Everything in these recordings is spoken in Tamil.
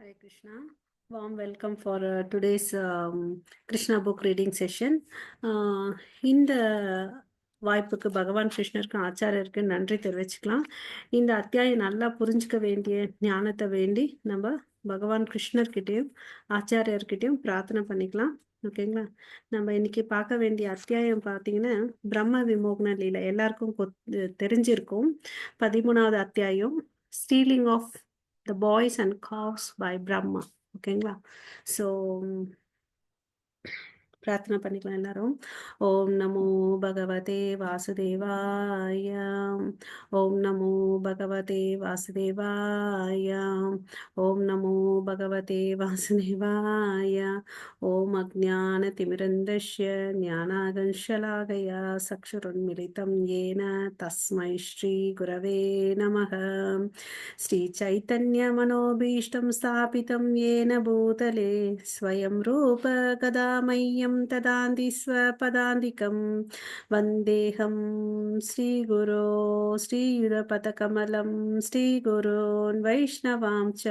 Hare Krishna. Warm welcome for today's Krishna book reading session. இந்த வாய்ப்புக்கு பகவான் கிருஷ்ணருக்கு ஆச்சாரியருக்கு நன்றி தெரிவிச்சுக்கலாம். இந்த அத்தியாயம் நல்லா புரிஞ்சுக்க வேண்டிய ஞானத்தை வேண்டி நம்ம பகவான் கிருஷ்ணர்கிட்டையும் ஆச்சாரியர்கிட்டையும் பிரார்த்தனை பண்ணிக்கலாம். ஓகேங்களா? நம்ம இன்னைக்கு பார்க்க வேண்டிய அத்தியாயம் பார்த்தீங்கன்னா பிரம்ம விமோகன லீலை எல்லாருக்கும் தெரிஞ்சிருக்கும். 13வது அத்தியாயம் stealing of The Boys and Cows by Brahma. ஓகேங்களா? ஸோ பிரார்த்தனை பண்ணிக்கலாம் எல்லாரும். ஓம் நமோ பகவதே வாசுதேவாய. ஓம் நமோ பகவதே வாசுதேவாய. ஓம் நமோ பகவதே வாசுதேவாய. ஓம் அஜ்ஞான திமிரந்தஸ்ய ஞானாகன்ஷலாகயா சக்ஷுருன்மிலிதம் ஏன தஸ்மை ஸ்ரீ குரவே நமः. ஸ்ரீ சைத்தன்ய மனோபீஷ்டம் ஸ்தாபிதம் ஏன பூதலே ஸ்வயம் ரூப கதா மய்யம் ததாந்தி ஸ்வபதாந்திகம் வந்தேஹம் ஸ்ரீகுரோ ஸ்ரீயுதபதகமலம் ஸ்ரீகுரோன் வைஷ்ணவாம் ச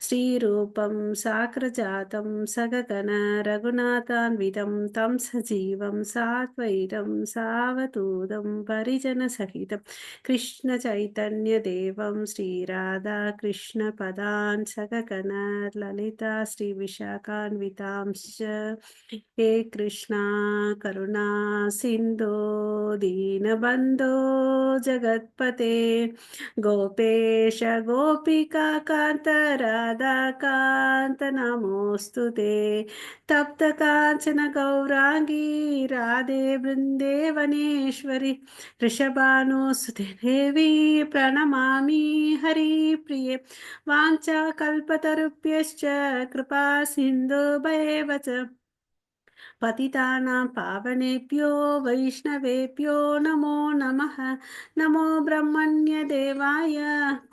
ஸ்ரீரூபம் சாக்ரஜாதம் சககண ரகுநாதான்விதம் தம் சஜீவம் சாத்வைதம் சாவதூதம் பரிஜனசகிதம் கிருஷ்ண சைத்தன்ய தேவம் ஸ்ரீராதா கிருஷ்ண பதான் சககண லலிதா ஸ்ரீ விஷாகான்விதாம்ச. हे कृष्णा करुणा सिन्धो दीनबन्धो जगत्पते गोपेश गोपिका कान्त राधाकान्त नमोऽस्तु ते तप्त काञ्चन गौराङ्गी राधे वृन्देवनेश्वरि वृषभानुसुते देवी प्रणमामि हरिप्रिये वाञ्छाकल्पतरुभ्यश्च कृपा सिन्धुभैव च पतितानां पावनेभ्यो वैष्णवेभ्यो नमो नमः. नमो ब्रह्मण्यदेवाय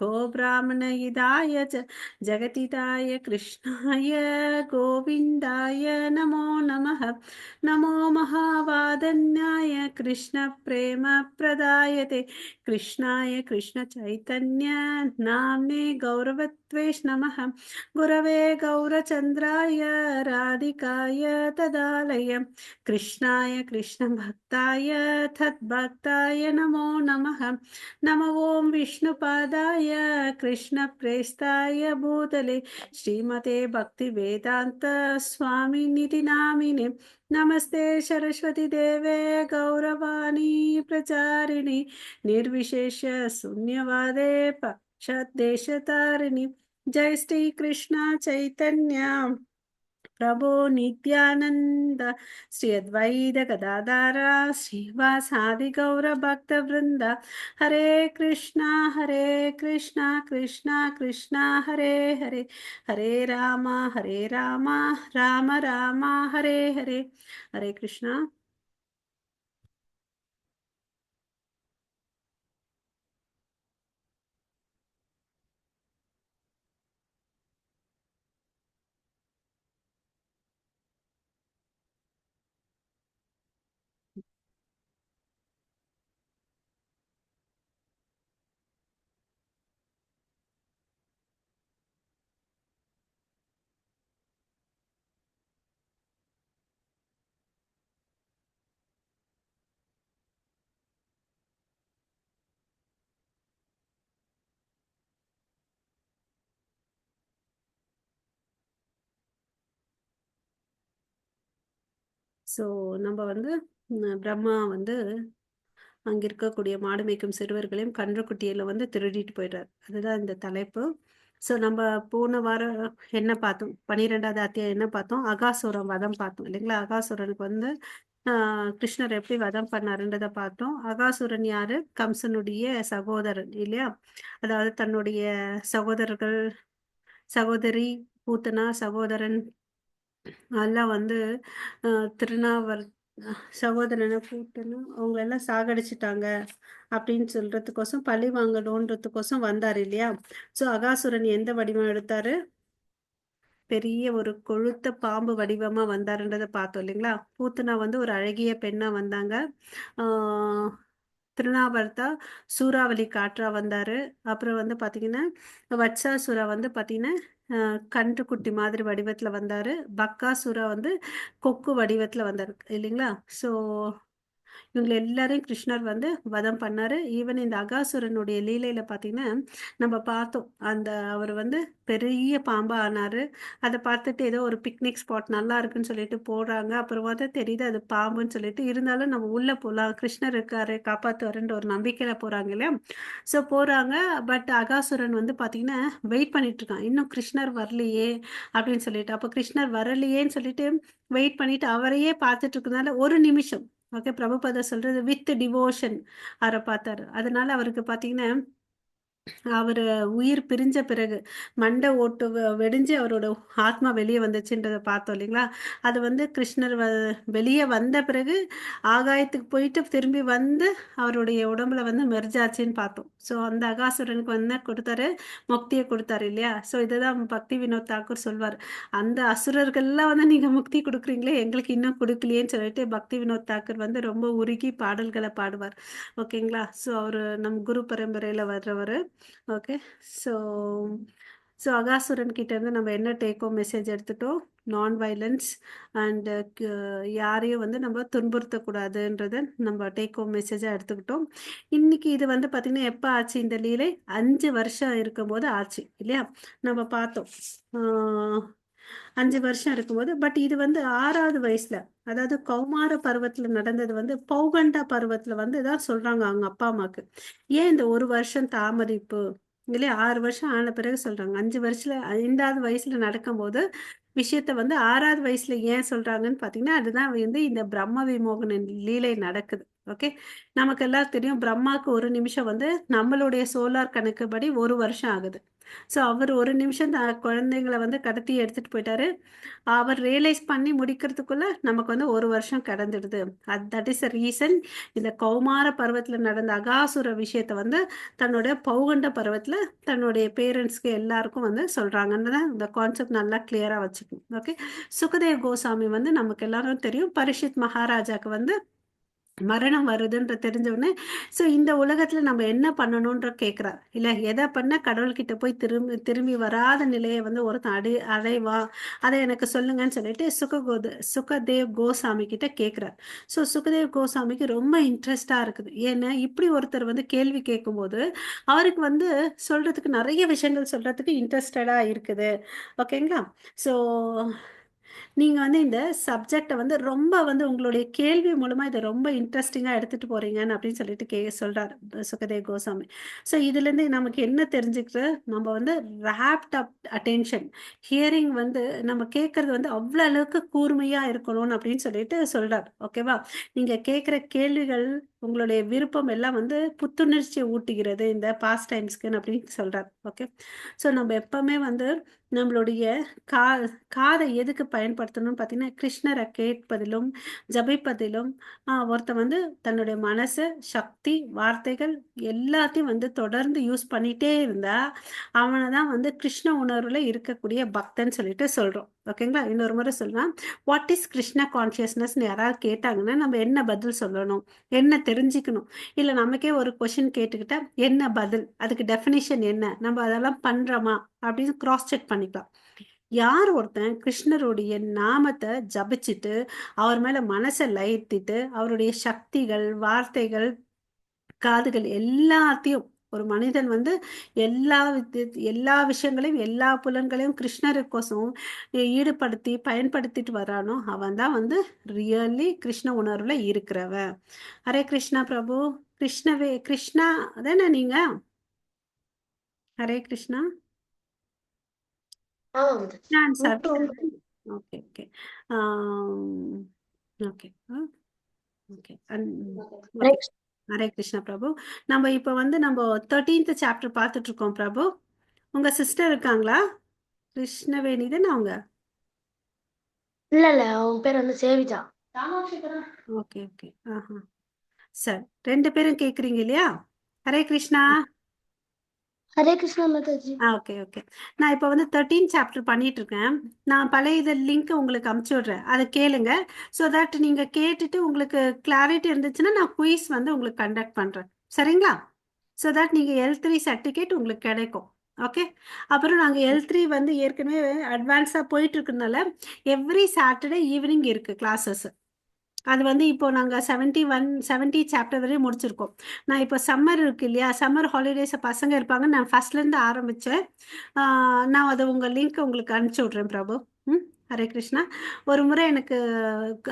गो ब्राह्मणहिताय च जगतिताय कृष्णाय गोविन्दाय नमो नमः. नमो महावादन्याय कृष्णप्रेमप्रदायते कृष्णाय कृष्णचैतन्य नाम्ने गौरवत्वेष नमः. गुरवे गौरचन्द्राय राधिकाय तदालय कृष्णाय कृष्णभक्ताय तद्भक्ताय नमो नमः. नमो ॐ विष्णुपादाय कृष्णप्रेष्ठाय भूतले श्रीमते भक्तिवेदान्त स्वामिनिति नामिने. नमस्ते सरस्वती देवे गौरवाणी प्रचारिणि निर्विशेष शून्यवादे पक्षदेशतारिणि. जय श्री कृष्ण चैतन्य प्रभो नित्यानंद श्री अद्वैत गदाधर श्रीवासादि गौर भक्त वृंद. हरे कृष्णा कृष्णा कृष्णा हरे हरे हरे राम राम राम हरे हरे. हरे कृष्णा. ஸோ நம்ம வந்து பிரம்மா வந்து அங்கே இருக்கக்கூடிய மாடு மேய்க்கும் சிறுவர்களையும் கன்றுக்குட்டியில வந்து திருடிட்டு போயிடுறாரு. அதுதான் இந்த தலைப்பு. ஸோ நம்ம போன வாரம் என்ன பார்த்தோம்? 12வது அத்தியாயம் என்ன பார்த்தோம்? அகாசுரன் வதம் பார்த்தோம் இல்லைங்களா? அகாசுரனுக்கு வந்து கிருஷ்ணர் எப்படி வதம் பண்ணாருன்றதை பார்த்தோம். அகாசுரன் யாரு? கம்சனுடைய சகோதரன் இல்லையா? அதாவது தன்னுடைய சகோதரர்கள், சகோதரி, பூத்தனா, சகோதரன் எல்லாம் வந்து திருநாவர் சகோதரனை பூத்தனா அவங்களெல்லாம் சாகடிச்சிட்டாங்க அப்படின்னு சொல்றதுக்கோசம் பழி வாங்கணுன்றதுக்கோசம் வந்தார் இல்லையா? ஸோ அகாசுரன் எந்த வடிவம் எடுத்தாரு? பெரிய ஒரு கொழுத்த பாம்பு வடிவமா வந்தாருன்றதை பார்த்தோம் இல்லைங்களா? பூத்தனா வந்து ஒரு அழகிய பெண்ணா வந்தாங்க. திருநாவர்த்தா சூறாவளி காற்றா வந்தாரு. அப்புறம் வந்து பாத்தீங்கன்னா வட்சாசுரா வந்து பாத்தீங்கன்னா கன்றுக்குட்டி மாதிரி வடிவத்துல வந்தாரு. பக்காசுரா வந்து கொக்கு வடிவத்துல வந்தாரு இல்லைங்களா? ஸோ இவங்க எல்லாரையும் கிருஷ்ணர் வந்து வதம் பண்ணாரு. ஈவன் இந்த அகாசுரனுடைய லீலையில பார்த்தீங்கன்னா, நம்ம பார்த்தோம். அந்த அவர் வந்து பெரிய பாம்பா ஆனாரு. அத பார்த்துட்டு ஏதோ ஒரு பிக்னிக் ஸ்பாட் நல்லா இருக்குன்னு சொல்லிட்டு போறாங்க. அப்புறம் பார்த்தா தெரியுது அது பாம்புன்னு சொல்லிட்டு, இருந்தாலும் நம்ம உள்ள போலாம். கிருஷ்ணர் இருக்காரு, காப்பாத்துவாருன்ற ஒரு நம்பிக்கையில போறாங்க இல்லையா? ஸோ போறாங்க. பட் அகாசுரன் வந்து பார்த்தீங்கன்னா, வெயிட் பண்ணிட்டு இருக்கான். இன்னும் கிருஷ்ணர் வரலையே அப்படின்னு சொல்லிட்டு. அப்ப கிருஷ்ணர் வரலையேன்னு சொல்லிட்டு வெயிட் பண்ணிட்டு அவரையே பார்த்துட்டு இருக்கனால ஒரு நிமிஷம் ஓகே பிரபுபாதர் சொல்றது வித் டிவோஷன் அவரை பார்த்தாரு. அதனால அவருக்கு பார்த்தீங்கன்னா அவரு உயிர் பிரிஞ்ச பிறகு மண்டை ஓட்டு வெடிஞ்சு அவரோட ஆத்மா வெளியே வந்துச்சுன்றதை பார்த்தோம் இல்லைங்களா? அது வந்து கிருஷ்ணர் வெளியே வந்த பிறகு ஆகாயத்துக்கு போயிட்டு திரும்பி வந்து அவருடைய உடம்புல வந்து மெர்ஜாச்சுன்னு பார்த்தோம். ஸோ அந்த அகாசுரனுக்கு வந்து கொடுத்தாரு, முக்தியை கொடுத்தாரு இல்லையா? ஸோ இதுதான் பக்தி வினோத் தாக்கூர் சொல்வார். அந்த அசுரர்கள்லாம் வந்து நீங்க முக்தி கொடுக்குறீங்களே, எங்களுக்கு இன்னும் கொடுக்கலையேன்னு சொல்லிட்டு பக்தி வினோத் தாக்கூர் வந்து ரொம்ப உருகி பாடல்களை பாடுவார். ஓகேங்களா? ஸோ அவர் நம் குரு பரம்பரையில வர்றவர். ஓகே. ஸோ ஸோ அகாசுரன் கிட்ட இருந்து நம்ம என்ன டேக் ஹோம் மெசேஜ் எடுத்துட்டோம்? நான் வயலன்ஸ் அண்ட் யாரையும் வந்து நம்ம துன்புறுத்தக்கூடாதுன்றதை நம்ம டேக் ஹோம் மெசேஜாக எடுத்துக்கிட்டோம். இன்னைக்கு இது வந்து பார்த்திங்கன்னா எப்போ ஆச்சு இந்த லீலை? 5 வருஷம் இருக்கும்போது ஆச்சு இல்லையா? நம்ம பார்த்தோம். 5 வருஷம் இருக்கும்போது பட் இது வந்து 6வது வயசுல, அதாவது கௌமார பருவத்துல நடந்தது வந்து பௌகண்டா பருவத்துல வந்து தான் சொல்றாங்க அவங்க அப்பா அம்மாக்கு. ஏன் இந்த 1 வருஷம் தாமதிப்பு இல்லையா? 6 வருஷம் ஆன பிறகு சொல்றாங்க. 5 வருஷத்துல 5வது வயசுல நடக்கும்போது விஷயத்த வந்து 6வது வயசுல ஏன் சொல்றாங்கன்னு பாத்தீங்கன்னா, அதுதான் வந்து இந்த பிரம்ம விமோகன லீலை நடக்குது. ஓகே. நமக்கு எல்லாம் தெரியும் பிரம்மாக்கு ஒரு நிமிஷம் வந்து நம்மளுடைய சோலார் கணக்குப்படி 1 வருஷம் ஆகுது. ஸோ அவர் ஒரு நிமிஷம் குழந்தைங்களை வந்து கடத்தி எடுத்துட்டு போயிட்டாரு. அவர் ரியலைஸ் பண்ணி முடிக்கிறதுக்குள்ள நமக்கு வந்து 1 வருஷம் கடந்துடுது. தட் இஸ் அ ரீசன் இந்த கௌமார பருவத்தில் நடந்த அகாசுர விஷயத்த வந்து தன்னுடைய பௌகண்ட பருவத்தில் தன்னுடைய பேரண்ட்ஸ்க்கு எல்லாருக்கும் வந்து சொல்றாங்கன்னு தான் இந்த கான்செப்ட் நல்லா கிளியரா வச்சுக்கணும். ஓகே. சுகதேவ் கோசாமி வந்து நமக்கு எல்லாரும் தெரியும் பரிஷித் மகாராஜாக்கு வந்து மரணம் வருதுன்ற தெரிஞ்ச உடனே ஸோ இந்த உலகத்துல நம்ம என்ன பண்ணணும்ன்ற கேட்குறார் இல்ல. எதை பண்ண கடவுள்கிட்ட போய் திரும்பி திரும்பி வராத நிலையை வந்து ஒருத்தன் அடைவா, அதை எனக்கு சொல்லுங்கன்னு சொல்லிட்டு சுகதேவ் கோசாமி கிட்ட கேட்குறார். ஸோ சுகதேவ் கோசாமிக்கு ரொம்ப இன்ட்ரெஸ்டா இருக்குது. ஏன்னா இப்படி ஒருத்தர் வந்து கேள்வி கேட்கும்போது அவருக்கு வந்து சொல்றதுக்கு நிறைய விஷயங்கள் சொல்றதுக்கு இன்ட்ரெஸ்டடா இருக்குது. ஓகேங்களா? ஸோ நீங்க வந்து இந்த சப்ஜெக்ட வந்து ரொம்ப வந்து உங்களுடைய கேள்வி மூலமா இத ரொம்ப இன்ட்ரஸ்டிங்கா எடுத்துட்டு போறீங்கன்னு அப்படின்னு சொல்லிட்டு சொல்றாரு சுகதேவ் கோசாமி. ஸோ இதுலேருந்து நமக்கு என்ன தெரிஞ்சுக்கிட்டு நம்ம வந்து ராப்ட் அப் அட்டென்ஷன் ஹியரிங் வந்து நம்ம கேட்கறது வந்து அவ்வளோ அளவுக்கு கூர்மையா இருக்கணும்னு அப்படின்னு சொல்லிட்டு சொல்றாரு. ஓகேவா? நீங்க கேட்குற கேள்விகள் உங்களுடைய விருப்பம் எல்லாம் வந்து புத்துணர்ச்சி ஊட்டுகிறது இந்த பாஸ்ட் டைம்ஸ்க்குன்னு அப்படின்னு சொல்றாரு. ஓகே. ஸோ நம்ம எப்பவுமே வந்து நம்மளுடைய கா காதை எதுக்கு பயன்படுத்தணும்னு பார்த்தீங்கன்னா, கிருஷ்ணரை கேட்பதிலும், ஜபிப்பதிலும் ஒருத்தன் வந்து தன்னுடைய மனசு, சக்தி, வார்த்தைகள் எல்லாத்தையும் வந்து தொடர்ந்து யூஸ் பண்ணிட்டே இருந்தா, அவன தான் வந்து கிருஷ்ண உணர்வுல இருக்கக்கூடிய பக்தன்னு சொல்லிட்டு சொல்றோம். ஓகேங்களா? இன்னொரு முறை சொல்றேன். வாட் இஸ் கிருஷ்ணா கான்ஷியஸ்னஸ்ன்னு யாராவது கேட்டாங்கன்னா, நம்ம என்ன பதில் சொல்லணும்? என்ன தெரிஞ்சுக்கணும்? இல்ல நமக்கே ஒரு கொஸ்டின் கேட்டுக்கிட்டா, என்ன பதில்? அதுக்கு டெஃபினிஷன் என்ன? நம்ம அதெல்லாம் பண்றோமா? அப்படின்னு கிராஸ் செக் பண்ணிக்கலாம். யார் ஒருத்தன் கிருஷ்ணருடைய நாமத்தை ஜபிச்சுட்டு அவர் மேல மனசை லயித்திட்டு அவருடைய சக்திகள், வார்த்தைகள், காதுகள் எல்லாத்தையும் ஒரு மனிதன் வந்து எல்லா விஷயங்களையும் எல்லா புலன்களையும் கிருஷ்ணருக்கோசம் ஈடுபடுத்தி பயன்படுத்திட்டு வரானோ அவன் தான் வந்து ரியல்லி கிருஷ்ண உணர்வுல இருக்கிறவன். ஹரே கிருஷ்ணா பிரபு. கிருஷ்ணா அதானே நீங்க? Hare Krishna. Okay okay okay okay. Hare Krishna Prabhu. நம்ம இப்போ வந்து நம்ம 13th சாப்டர் பார்த்துட்டு இருக்கோம் பிரபு. உங்க சிஸ்டர் இருக்காங்களா? கிருஷ்ணவேணி தானே அவங்க? இல்ல இல்ல அவங்க பேர் வந்து சேவிதா. Okay okay. ஆஹா. சரி, 2 பேரும் கேக்குறீங்க இல்லையா? ஹரே கிருஷ்ணா. ஹரே கிருஷ்ணா மாதாஜி. Okay okay. நான் இப்போ வந்து 13 சாப்டர் பண்ணிட்டு இருக்கேன். நான் பழைய இது லிங்க் உங்களுக்கு அமுச்சு விடுறேன், அதை கேளுங்க. ஸோ தட் நீங்க கேட்டுட்டு உங்களுக்கு கிளாரிட்டி இருந்துச்சுன்னா நான் குயிஸ் வந்து உங்களுக்கு கண்டக்ட் பண்றேன். சரிங்களா? ஸோ தட் நீங்க L3 சர்டிஃபிகேட் உங்களுக்கு கிடைக்கும். ஓகே. அப்புறம் நாங்க L3 வந்து ஏற்கனவே அட்வான்ஸா போயிட்டு இருக்கனால எவ்ரி சாட்டர்டே ஈவினிங் இருக்கு கிளாஸஸ். அது வந்து இப்போ நாங்க 70 சாப்டர் வரையும் முடிச்சிருக்கோம். நான் இப்போ சம்மர் இருக்கு இல்லையா, சம்மர் ஹாலிடேஸ் பசங்க இருப்பாங்க, நான் ஃபர்ஸ்ட்ல இருந்து ஆரம்பிச்சேன். நான் அதை உங்க லிங்க் உங்களுக்கு அனுப்பிச்சு விட்றேன் பிரபு. ம். ஹரே கிருஷ்ணா. ஒரு முறை எனக்கு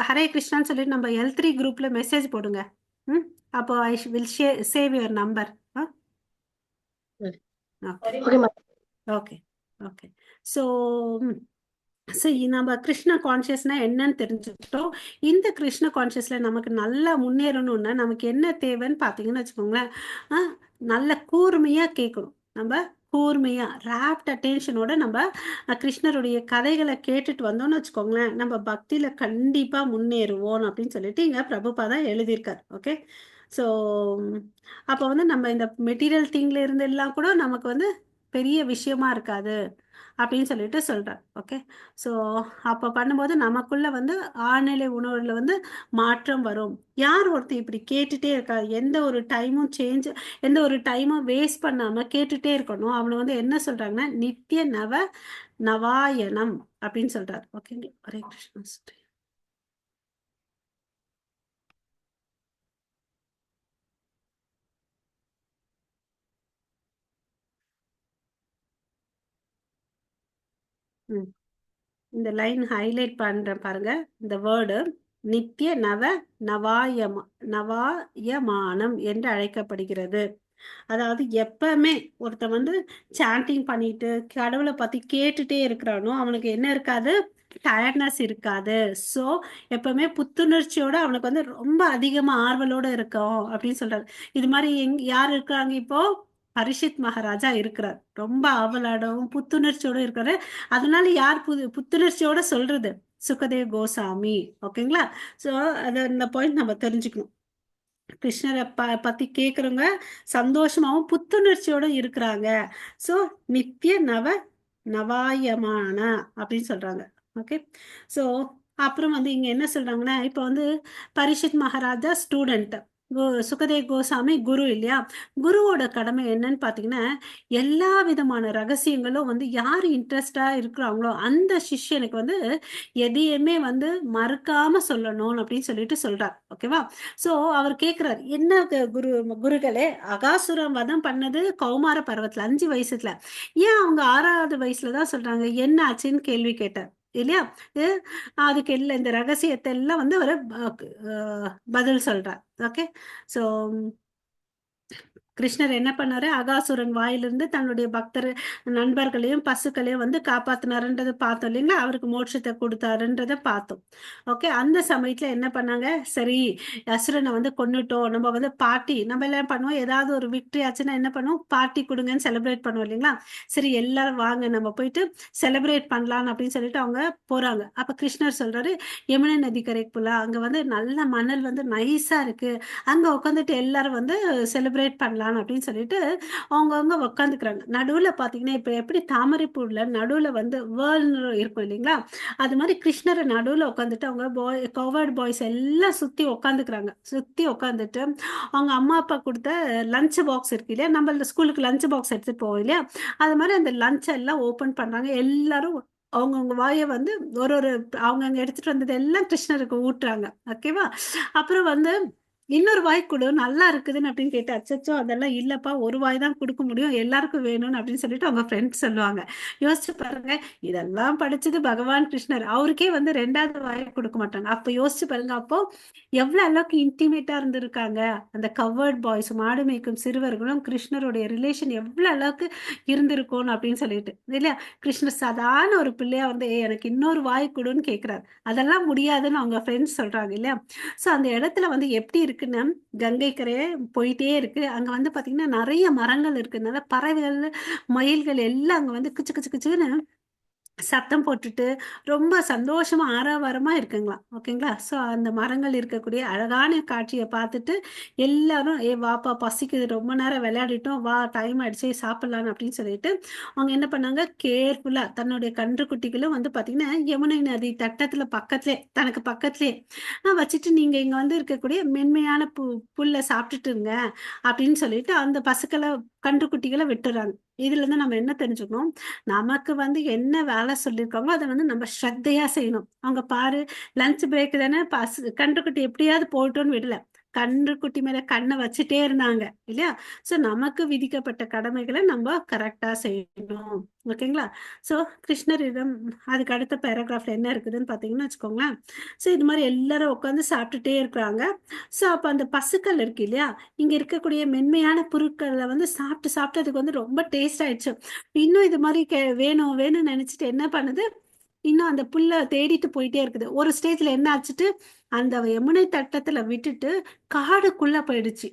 ஹரே கிருஷ்ணான்னு சொல்லிட்டு நம்ம L3 குரூப்ல மெசேஜ் போடுங்க. ம். அப்போ I will save your number. Okay okay ma'am. Okay okay. So so நம்ம கிருஷ்ண கான்ஷியஸ்னா என்னன்னு தெரிஞ்சுக்கிட்டோம். இந்த கிருஷ்ண கான்ஷியஸ்ல நமக்கு நல்லா முன்னேறணும்னா நமக்கு என்ன தேவைன்னு பார்த்தீங்கன்னு வச்சுக்கோங்களேன். நல்ல கூர்மையா கேட்கணும். நம்ம கூர்மையா ராப்ட் அட்டென்ஷனோட நம்ம கிருஷ்ணருடைய கதைகளை கேட்டுட்டு வந்தோம்னு வச்சுக்கோங்களேன், நம்ம பக்தியில கண்டிப்பா முன்னேறுவோம் அப்படின்னு சொல்லிட்டு இங்க பிரபுபாதா எழுதியிருக்கார். ஓகே. ஸோ அப்போ வந்து நம்ம இந்த மெட்டீரியல் திங்ல இருந்து எல்லாம் கூட நமக்கு வந்து பெரிய விஷயமா இருக்காது அப்படின்னு சொல்லிட்டு சொல்றார். ஓகே. ஸோ அப்போ பண்ணும்போது நமக்குள்ள வந்து ஆழ்நிலை உணர்வுல வந்து மாற்றம் வரும். யார் ஒருத்தர் இப்படி கேட்டுட்டே இருக்கா, எந்த ஒரு டைமும் வேஸ்ட் பண்ணாம கேட்டுட்டே இருக்கணும், அவனை வந்து என்ன சொல்றாங்கன்னா நித்திய நவாயனம் அப்படின்னு சொல்றாரு. ஓகேங்களா. ஹரே கிருஷ்ணா. ம். இந்த லைன் ஹைலைட் பண்றேன் பாருங்க. இந்த வேர்டு நித்திய நவாயமானம் என்று அழைக்கப்படுகிறது. அதாவது எப்பவுமே ஒருத்தன் வந்து சாண்டிங் பண்ணிட்டு கடவுளை பத்தி கேட்டுட்டே இருக்கிறானோ அவனுக்கு என்ன இருக்காது, டயர்ட்னஸ் இருக்காது. ஸோ எப்பவுமே புத்துணர்ச்சியோட அவனுக்கு வந்து ரொம்ப அதிகமா ஆர்வலோட இருக்கும் அப்படின்னு சொல்றாரு. இது மாதிரி யார் இருக்கிறாங்க இப்போ, பரிஷித் மகாராஜா இருக்கிறார். ரொம்ப ஆவலாடவும் புத்துணர்ச்சியோட இருக்கிறாரு. அதனால யார் புத்துணர்ச்சியோட சொல்றது, சுகதேவ் கோசாமி. ஓகேங்களா. ஸோ அது இந்த பாயிண்ட் நம்ம தெரிஞ்சுக்கணும். கிருஷ்ணரை பத்தி கேட்குறவங்க சந்தோஷமாவும் புத்துணர்ச்சியோட இருக்கிறாங்க. ஸோ நித்திய நவாயமான அப்படின்னு சொல்றாங்க. ஓகே. ஸோ அப்புறம் வந்து இங்க என்ன சொல்றாங்கன்னா, இப்போ வந்து பரிஷித் மகாராஜா ஸ்டூடெண்ட், சுகதேவ் கோசாமி குரு இல்லையா. குருவோட கடமை என்னன்னு பார்த்தீங்கன்னா, எல்லா விதமான ரகசியங்களும் வந்து யார் இன்ட்ரெஸ்டா இருக்கிறாங்களோ அந்த சிஷ்யனுக்கு வந்து எதையுமே வந்து மறுக்காம சொல்லணும் அப்படின்னு சொல்லிட்டு சொல்றார். ஓகேவா. சோ அவர் கேக்குறாரு, என்ன குருகளே, அகாசுரம் வதம் பண்ணது கௌமார பருவத்துல 5 வயசுல, ஏன் அவங்க 6வது வயசுலதான் சொல்றாங்க, என்ன ஆச்சுன்னு கேள்வி கேட்டார் இல்லையா. இது- அதுக்கு எல்லாம் இந்த ரகசியத்தை எல்லாம் வந்து அவர் பதில் சொல்றார். ஓகே. சோ கிருஷ்ணர் என்ன பண்ணாரு, அகாசுரன் வாயிலிருந்து தன்னுடைய பக்தர் நண்பர்களையும் பசுக்களையும் வந்து காப்பாத்தினாருன்றதை பார்த்தோம் இல்லைங்களா. அவருக்கு மோட்சத்தை கொடுத்தாருன்றதை பார்த்தோம். ஓகே. அந்த சமயத்துல என்ன பண்ணாங்க, சரி அசுரனை வந்து கொன்னுட்டோம், நம்ம வந்து பார்ட்டி நம்ம எல்லாம் பண்ணுவோம், ஏதாவது ஒரு விக்டரி ஆச்சுன்னா என்ன பண்ணுவோம், பார்ட்டி கொடுங்கன்னு செலிப்ரேட் பண்ணுவோம் இல்லைங்களா. சரி எல்லாரும் வாங்க நம்ம போயிட்டு செலிப்ரேட் பண்ணலாம் அப்படின்னு சொல்லிட்டு அவங்க போறாங்க. அப்ப கிருஷ்ணர் சொல்றாரு, யமுனை நதிக்கரைக்கு போலாம், அங்க வந்து நல்ல மணல் வந்து நைஸா இருக்கு, அங்க உட்காந்துட்டு எல்லாரும் வந்து செலிப்ரேட் பண்ணலாம் அப்படின்னு சொல்லிட்டு அவங்கவுங்க உட்காந்துக்கிறாங்க. நடுவுல பாத்தீங்கன்னா இப்ப எப்படி தாமரைப்பூர்ல நடுவுல வந்து வேர்ல்டு இருக்கும் இல்லைங்களா, அது மாதிரி கிருஷ்ணரை நடுவுல உட்காந்துட்டு அவங்க கவர்ட் பாய்ஸ் எல்லாம் சுத்தி உட்காந்துக்கிறாங்க. சுத்தி உட்காந்துட்டு அவங்க அம்மா அப்பா கொடுத்த லஞ்ச் பாக்ஸ் இருக்கு இல்லையா, நம்ம ஸ்கூலுக்கு லஞ்ச் பாக்ஸ் எடுத்துட்டு போவோம் இல்லையா, அது மாதிரி அந்த லஞ்ச் எல்லாம் ஓபன் பண்றாங்க. எல்லாரும் அவங்கவுங்க வாயை வந்து ஒரு ஒரு அவங்க அங்க எடுத்துட்டு வந்தது எல்லாம் கிருஷ்ணருக்கு ஊட்டுறாங்க. ஓகேவா. அப்புறம் வந்து இன்னொரு வாய் கொடு நல்லா இருக்குதுன்னு அப்படின்னு கேட்டு, அச்சச்சோ அதெல்லாம் இல்லப்பா, ஒரு வாய் தான் கொடுக்க முடியும், எல்லாருக்கும் வேணும்னு அப்படின்னு சொல்லிட்டு அவங்க ஃப்ரெண்ட்ஸ் சொல்லுவாங்க. யோசிச்சு பாருங்க, இதெல்லாம் படிச்சது பகவான் கிருஷ்ணர், அவருக்கே வந்து 2வது வாய் கொடுக்க மாட்டாங்க. அப்ப யோசிச்சு பாருங்க, அப்போ எவ்வளவு அளவுக்கு இன்டிமேட்டா இருந்திருக்காங்க அந்த கவர்ட் பாய்ஸ், மாடு மேய்க்கும் சிறுவர்களும் கிருஷ்ணருடைய ரிலேஷன் எவ்வளவு அளவுக்கு இருந்திருக்கும் அப்படின்னு சொல்லிட்டு இல்லையா. கிருஷ்ணர் சாதாரண ஒரு பிள்ளையா வந்து, எனக்கு இன்னொரு வாய் கொடுன்னு கேட்கிறாரு, அதெல்லாம் முடியாதுன்னு அவங்க ஃப்ரெண்ட்ஸ் சொல்றாங்க இல்லையா. ஸோ அந்த இடத்துல வந்து எப்படி இருக்குன்னா, கங்கை கரையே போயிட்டே இருக்கு. அங்க வந்து பாத்தீங்கன்னா நிறைய மரங்கள் இருக்குனால பறவைகள், மயில்கள் எல்லாம் அங்க வந்து கிச்சு கிச்சு கிச்சுன்னு சத்தம் போட்டுட்டு ரொம்ப சந்தோஷமா ஆரவாரமா இருக்குங்களாம். ஓகேங்களா. ஸோ அந்த மரங்கள் இருக்கக்கூடிய அழகான காட்சியை பார்த்துட்டு எல்லாரும், ஏ வாப்பா பசிக்குது, ரொம்ப நேரம் விளையாடிட்டோம், வா டைம் ஆயிடுச்சு சாப்பிடலான்னு அப்படின்னு சொல்லிட்டு அவங்க என்ன பண்ணாங்க, கேர்ஃபுல்லா தன்னுடைய கன்றுக்குட்டிகளும் வந்து பாத்தீங்கன்னா யமுனை நதி தட்டத்துல பக்கத்துலேயே, தனக்கு பக்கத்துலேயே வச்சுட்டு, நீங்க இங்க வந்து இருக்கக்கூடிய மென்மையான புல்லை சாப்பிட்டுட்டுங்க அப்படின்னு சொல்லிட்டு அந்த பசுக்களை கன்றுக்குட்டிகளை விட்டுறாங்க. இதுல இருந்து நம்ம என்ன தெரிஞ்சுக்கணும், நமக்கு வந்து என்ன வேலை சொல்லியிருக்காங்களோ அதை வந்து நம்ம ஸ்ரத்தையா செய்யணும். அவங்க பாரு, லஞ்ச் பிரேக் தானே, கன்றுக்குட்டி எப்படியாவது போட்டோன்னு விடல, கன்றுக்குட்டி மேல கண்ணை வச்சுட்டே இருந்தாங்க இல்லையா? சோ நமக்கு விதிக்கப்பட்ட கடமைகளை நம்ம கரெக்டா செய்யணும். ஓகேங்களா? சோ கிருஷ்ணரிடம் அதுக்கு அடுத்த பேராகிராஃப்ல என்ன இருக்குதுன்னு பாத்தீங்கன்னா வச்சுக்கோங்களேன். சோ இது மாதிரி எல்லாரும் உட்காந்து சாப்பிட்டுட்டே இருக்கிறாங்க. சோ அப்ப அந்த பசுக்கள் இருக்கு இல்லையா, இங்க இருக்கக்கூடிய மென்மையான பொருட்களை வந்து சாப்பிட்டு சாப்பிட்டு அதுக்கு வந்து ரொம்ப டேஸ்ட் ஆயிடுச்சு. இன்னும் இது மாதிரி வேணும் வேணும்னு நினைச்சிட்டு என்ன பண்ணுது, இன்னும் அந்த புல்ல தேடிட்டு போயிட்டே இருக்குது. ஒரு ஸ்டேஜ்ல என்ன ஆச்சுட்டு, அந்த யமுனை தட்டத்துல விட்டுட்டு காடுக்குள்ள போயிடுச்சு.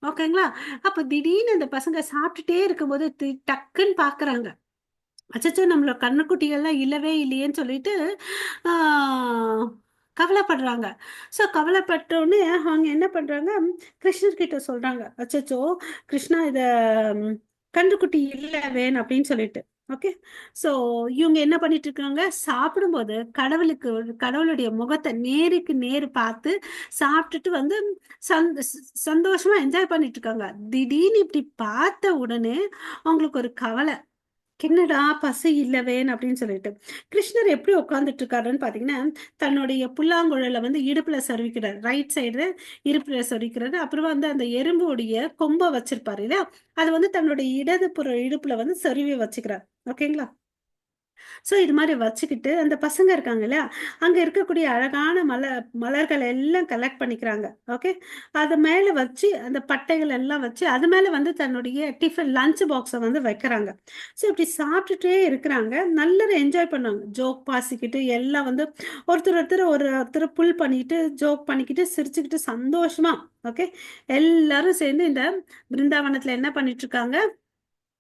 ஓகேங்களா? அப்ப திடீர்னு அந்த பசங்க சாப்பிட்டுட்டே இருக்கும்போது டக்குன்னு பாக்குறாங்க, அச்சச்சோ நம்மளோட கண்ணுக்குட்டிகள்லாம் இல்லவே இல்லையேன்னு சொல்லிட்டு ஆஹ் கவலைப்படுறாங்க. ஸோ கவலைப்பட்டோடனே அவங்க என்ன பண்றாங்க, கிருஷ்ணர் கிட்ட சொல்றாங்க, அச்சச்சோ கிருஷ்ணா இத ம், கன்றுக்குட்டி இல்ல வேணும் அப்படின்னு சொல்லிட்டு. ஓகே. ஸோ இவங்க என்ன பண்ணிட்டு இருக்காங்க, சாப்பிடும்போது கடவுளுடைய முகத்தை நேருக்கு நேர் பார்த்து சாப்பிட்டுட்டு வந்து சந்தோஷமா என்ஜாய் பண்ணிட்டு இருக்காங்க. திடீர்னு இப்படி பார்த்த உடனே அவங்களுக்கு ஒரு கவலை, என்னடா பசி இல்லவேன் அப்படின்னு சொல்லிட்டு. கிருஷ்ணர் எப்படி உட்கார்ந்துட்டு இருக்காருன்னு பாத்தீங்கன்னா, தன்னுடைய புல்லாங்குழல வந்து இடுப்புல சொருவிக்கிறார், ரைட் சைடு இடுப்புல சொருவிக்கிறாரு. அப்புறம் வந்து அந்த எறும்புடைய கொம்ப வச்சிருப்பாரு இல்லையா, அது வந்து தன்னுடைய இடதுபுற இடுப்புல வந்து சொருவி வச்சுக்கிறார். ஓகேங்களா? சோ இது மாதிரி வச்சுக்கிட்டு அந்த பசங்க இருக்காங்க இல்லையா, அங்க இருக்கக்கூடிய அழகான மலர்கள் எல்லாம் கலெக்ட் பண்ணிக்கிறாங்க. ஓகே. அது மேல வச்சு அந்த பட்டைகள் எல்லாம் வச்சு அது மேல வந்து தன்னுடைய டிஃபன் லஞ்ச் பாக்ஸை வந்து வைக்கிறாங்க. சோ இப்படி சாப்பிட்டுட்டே இருக்கிறாங்க, நல்லா என்ஜாய் பண்ணாங்க, ஜோக் பாசிக்கிட்டு எல்லாம் வந்து ஒருத்தர் புல் பண்ணிட்டு ஜோக் பண்ணிக்கிட்டு சிரிச்சுக்கிட்டு சந்தோஷமா. ஓகே. எல்லாரும் சேர்ந்து இந்த பிருந்தாவனத்துல என்ன பண்ணிட்டு இருக்காங்க,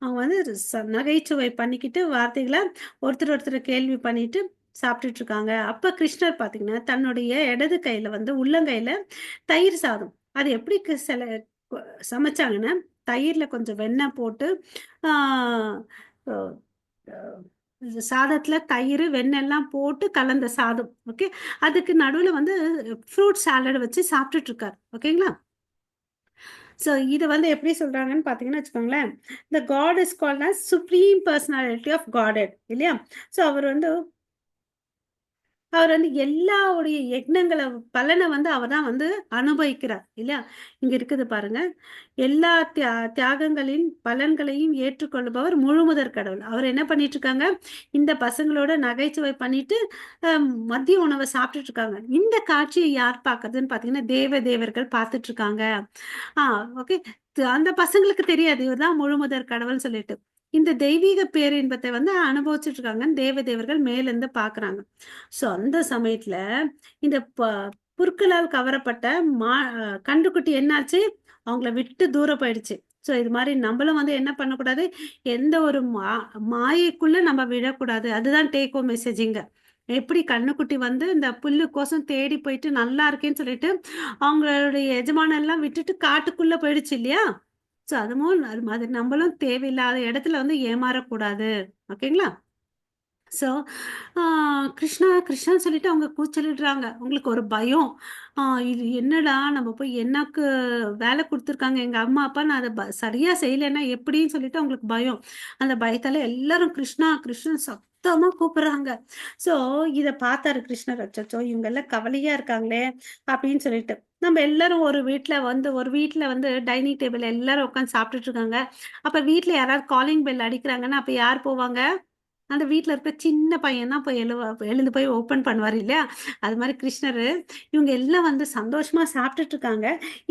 அவங்க வந்து நகைச்சுவை பண்ணிக்கிட்டு வார்த்தைகளை ஒருத்தர் கேள்வி பண்ணிட்டு சாப்பிட்டுட்டு இருக்காங்க. அப்ப கிருஷ்ணர் பாத்தீங்கன்னா தன்னுடைய இடது கையில வந்து உள்ளங்கையில தயிர் சாதம், அது எப்படி சமைச்சாங்கன்னா, தயிர்ல கொஞ்சம் வெண்ணெய் போட்டு ஆஹ் அஹ் அஹ் சாதத்துல தயிர் வெண்ணெய் எல்லாம் போட்டு கலந்த சாதம். ஓகே. அதுக்கு நடுவுல வந்து ஃப்ரூட் சாலட் வச்சு சாப்பிட்டுட்டு இருக்காரு. ஓகேங்களா? ஸோ இதை வந்து எப்படி சொல்றாங்கன்னு பார்த்தீங்கன்னா வச்சுக்கோங்களேன், the god is called as supreme personality of godhead இல்லையா? ஸோ அவர் வந்து எல்லாவுடைய யக்னங்களை பலனை வந்து அவர் தான் வந்து அனுபவிக்கிறார் இல்லையா? இங்க இருக்குது பாருங்க, எல்லா தியாகங்களின் பலன்களையும் ஏற்றுக்கொள்பவர் முழுமுதற் கடவுள். அவர் என்ன பண்ணிட்டு இருக்காங்க, இந்த பசங்களோட நகைச்சுவை பண்ணிட்டு மதிய உணவை சாப்பிட்டுட்டு இருக்காங்க. இந்த காட்சியை யார் பார்க்கறதுன்னு பாத்தீங்கன்னா தேவர்கள் பார்த்துட்டு இருக்காங்க. ஓகே. அந்த பசங்களுக்கு தெரியாது இவர்தான் முழுமுதற் கடவுள் சொல்லிட்டு. இந்த தெய்வீக பேரின்பத்தை வந்து அனுபவிச்சுட்டு இருக்காங்கன்னு தேவர்கள் மேல இருந்து பாக்குறாங்க. சோ அந்த சமயத்துல இந்த புற்களால் கவரப்பட்ட மா கன்றுக்குட்டி என்னாச்சு, அவங்கள விட்டு தூரம் போயிடுச்சு. சோ இது மாதிரி நம்மளும் வந்து என்ன பண்ணக்கூடாது, எந்த ஒரு மாயைக்குள்ள நம்ம விழக்கூடாது. அதுதான் டேக் ஹோம் மெசேஜிங்க. எப்படி கண்ணுக்குட்டி வந்து இந்த புல்லுக்கோசம் தேடி போயிட்டு நல்லா இருக்கேன்னு சொல்லிட்டு அவங்களுடைய எஜமானம் எல்லாம் விட்டுட்டு காட்டுக்குள்ள போயிடுச்சு இல்லையா? சோ அது மாதிரி நம்மளும் தேவையில்லாத இடத்துல வந்து ஏமாறக்கூடாது. ஓகேங்களா? ஸோ கிருஷ்ணா கிருஷ்ணான்னு சொல்லிட்டு அவங்க கூச்சலிடுறாங்க. உங்களுக்கு ஒரு பயம், இது என்னடா நம்ம போய் எனக்கு வேலை கொடுத்துருக்காங்க எங்க அம்மா அப்பா, நான் அதை சரியா செய்யலைன்னா எப்படின்னு சொல்லிட்டு அவங்களுக்கு பயம். அந்த பயத்தால எல்லாரும் கிருஷ்ணா கிருஷ்ணன் சத்தமா கூப்பிடுறாங்க. சோ இத பார்த்தாரு கிருஷ்ணர், அச்சச்சோ இவங்க எல்லாம் கவலையா இருக்காங்களே அப்படின்னு சொல்லிட்டு. நம்ம எல்லாரும் ஒரு வீட்ல வந்து டைனிங் டேபிள் எல்லாரும் உட்காந்து சாப்பிட்டுட்டு இருக்காங்க. அப்ப வீட்ல யாராவது காலிங் பெல் அடிக்கிறாங்கன்னா அப்ப யார் போவாங்க, அந்த வீட்ல இருக்க சின்ன பையன் தான் போய் எழுந்து போய் ஓப்பன் பண்ணுவார் இல்லையா? அது மாதிரி கிருஷ்ணர், இவங்க எல்லாம் வந்து சந்தோஷமா சாப்பிட்டுட்டு இருக்காங்க,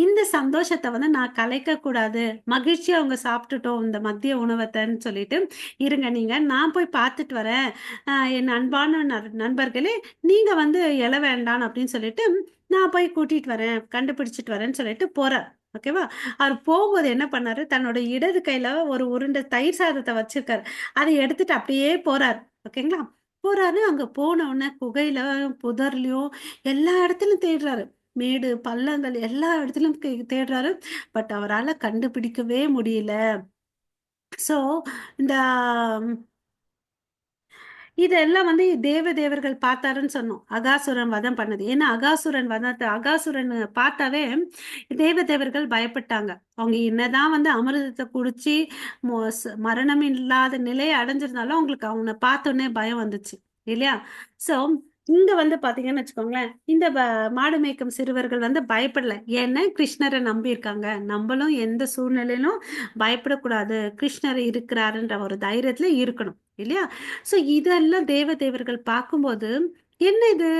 இந்த சந்தோஷத்தை வந்து நான் கலைக்க கூடாது, மகிழ்ச்சியா அவங்க சாப்பிட்டுட்டோம் இந்த மதிய உணவத்தைன்னு சொல்லிட்டு, இருங்க நீங்க நான் போய் பார்த்துட்டு வரேன், என் அன்பான நண்பர்களே, நீங்க வந்து எழ வேண்டாம் அப்படின்னு சொல்லிட்டு நான் போய் கூட்டிட்டு வரேன், கண்டுபிடிச்சிட்டு வரேன்னு சொல்லிட்டு போறார். ஓகேவா? அவர் போகும்போது என்ன பண்ணாரு, தன்னோட இடது கையில ஒரு உருண்டை தயிர் சாதத்தை வச்சிருக்காரு, அதை எடுத்துட்டு அப்படியே போறாரு. ஓகேங்களா? போறாரு. அங்க போன உடனே குகையில புதர்லயும் எல்லா இடத்துலயும் தேடுறாரு, மேடு பள்ளங்கள் எல்லா இடத்துலயும் தேடுறாரு. பட் அவரால கண்டுபிடிக்கவே முடியல. சோ இந்த இதெல்லாம் வந்து தேவர்கள் பார்த்தாருன்னு சொன்னோம். அகாசுரன் வதம் பண்ணது. ஏன்னா அகாசுரன் பார்த்தாவே தேவர்கள் பயப்பட்டாங்க. அவங்க என்னதான் வந்து அமிர்தத்தை குடிச்சு மரணம் இல்லாத நிலையை அடைஞ்சிருந்தாலும் அவங்களுக்கு அவனை பார்த்தோன்னே பயம் வந்துச்சு இல்லையா? சோ இங்க வந்து பாத்தீங்கன்னு வச்சுக்கோங்களேன், இந்த மாடு மேய்க்கும் சிறுவர்கள் வந்து பயப்படல. ஏன்னா கிருஷ்ணரை நம்பி இருக்காங்க. நம்மளும் எந்த சூழ்நிலையிலும் பயப்படக்கூடாது, கிருஷ்ணர் இருக்கிறாருன்ற ஒரு தைரியத்துல இருக்கணும் இல்லையா? சோ இதெல்லாம் தேவர்கள் பார்க்கும்போது என்ன இது,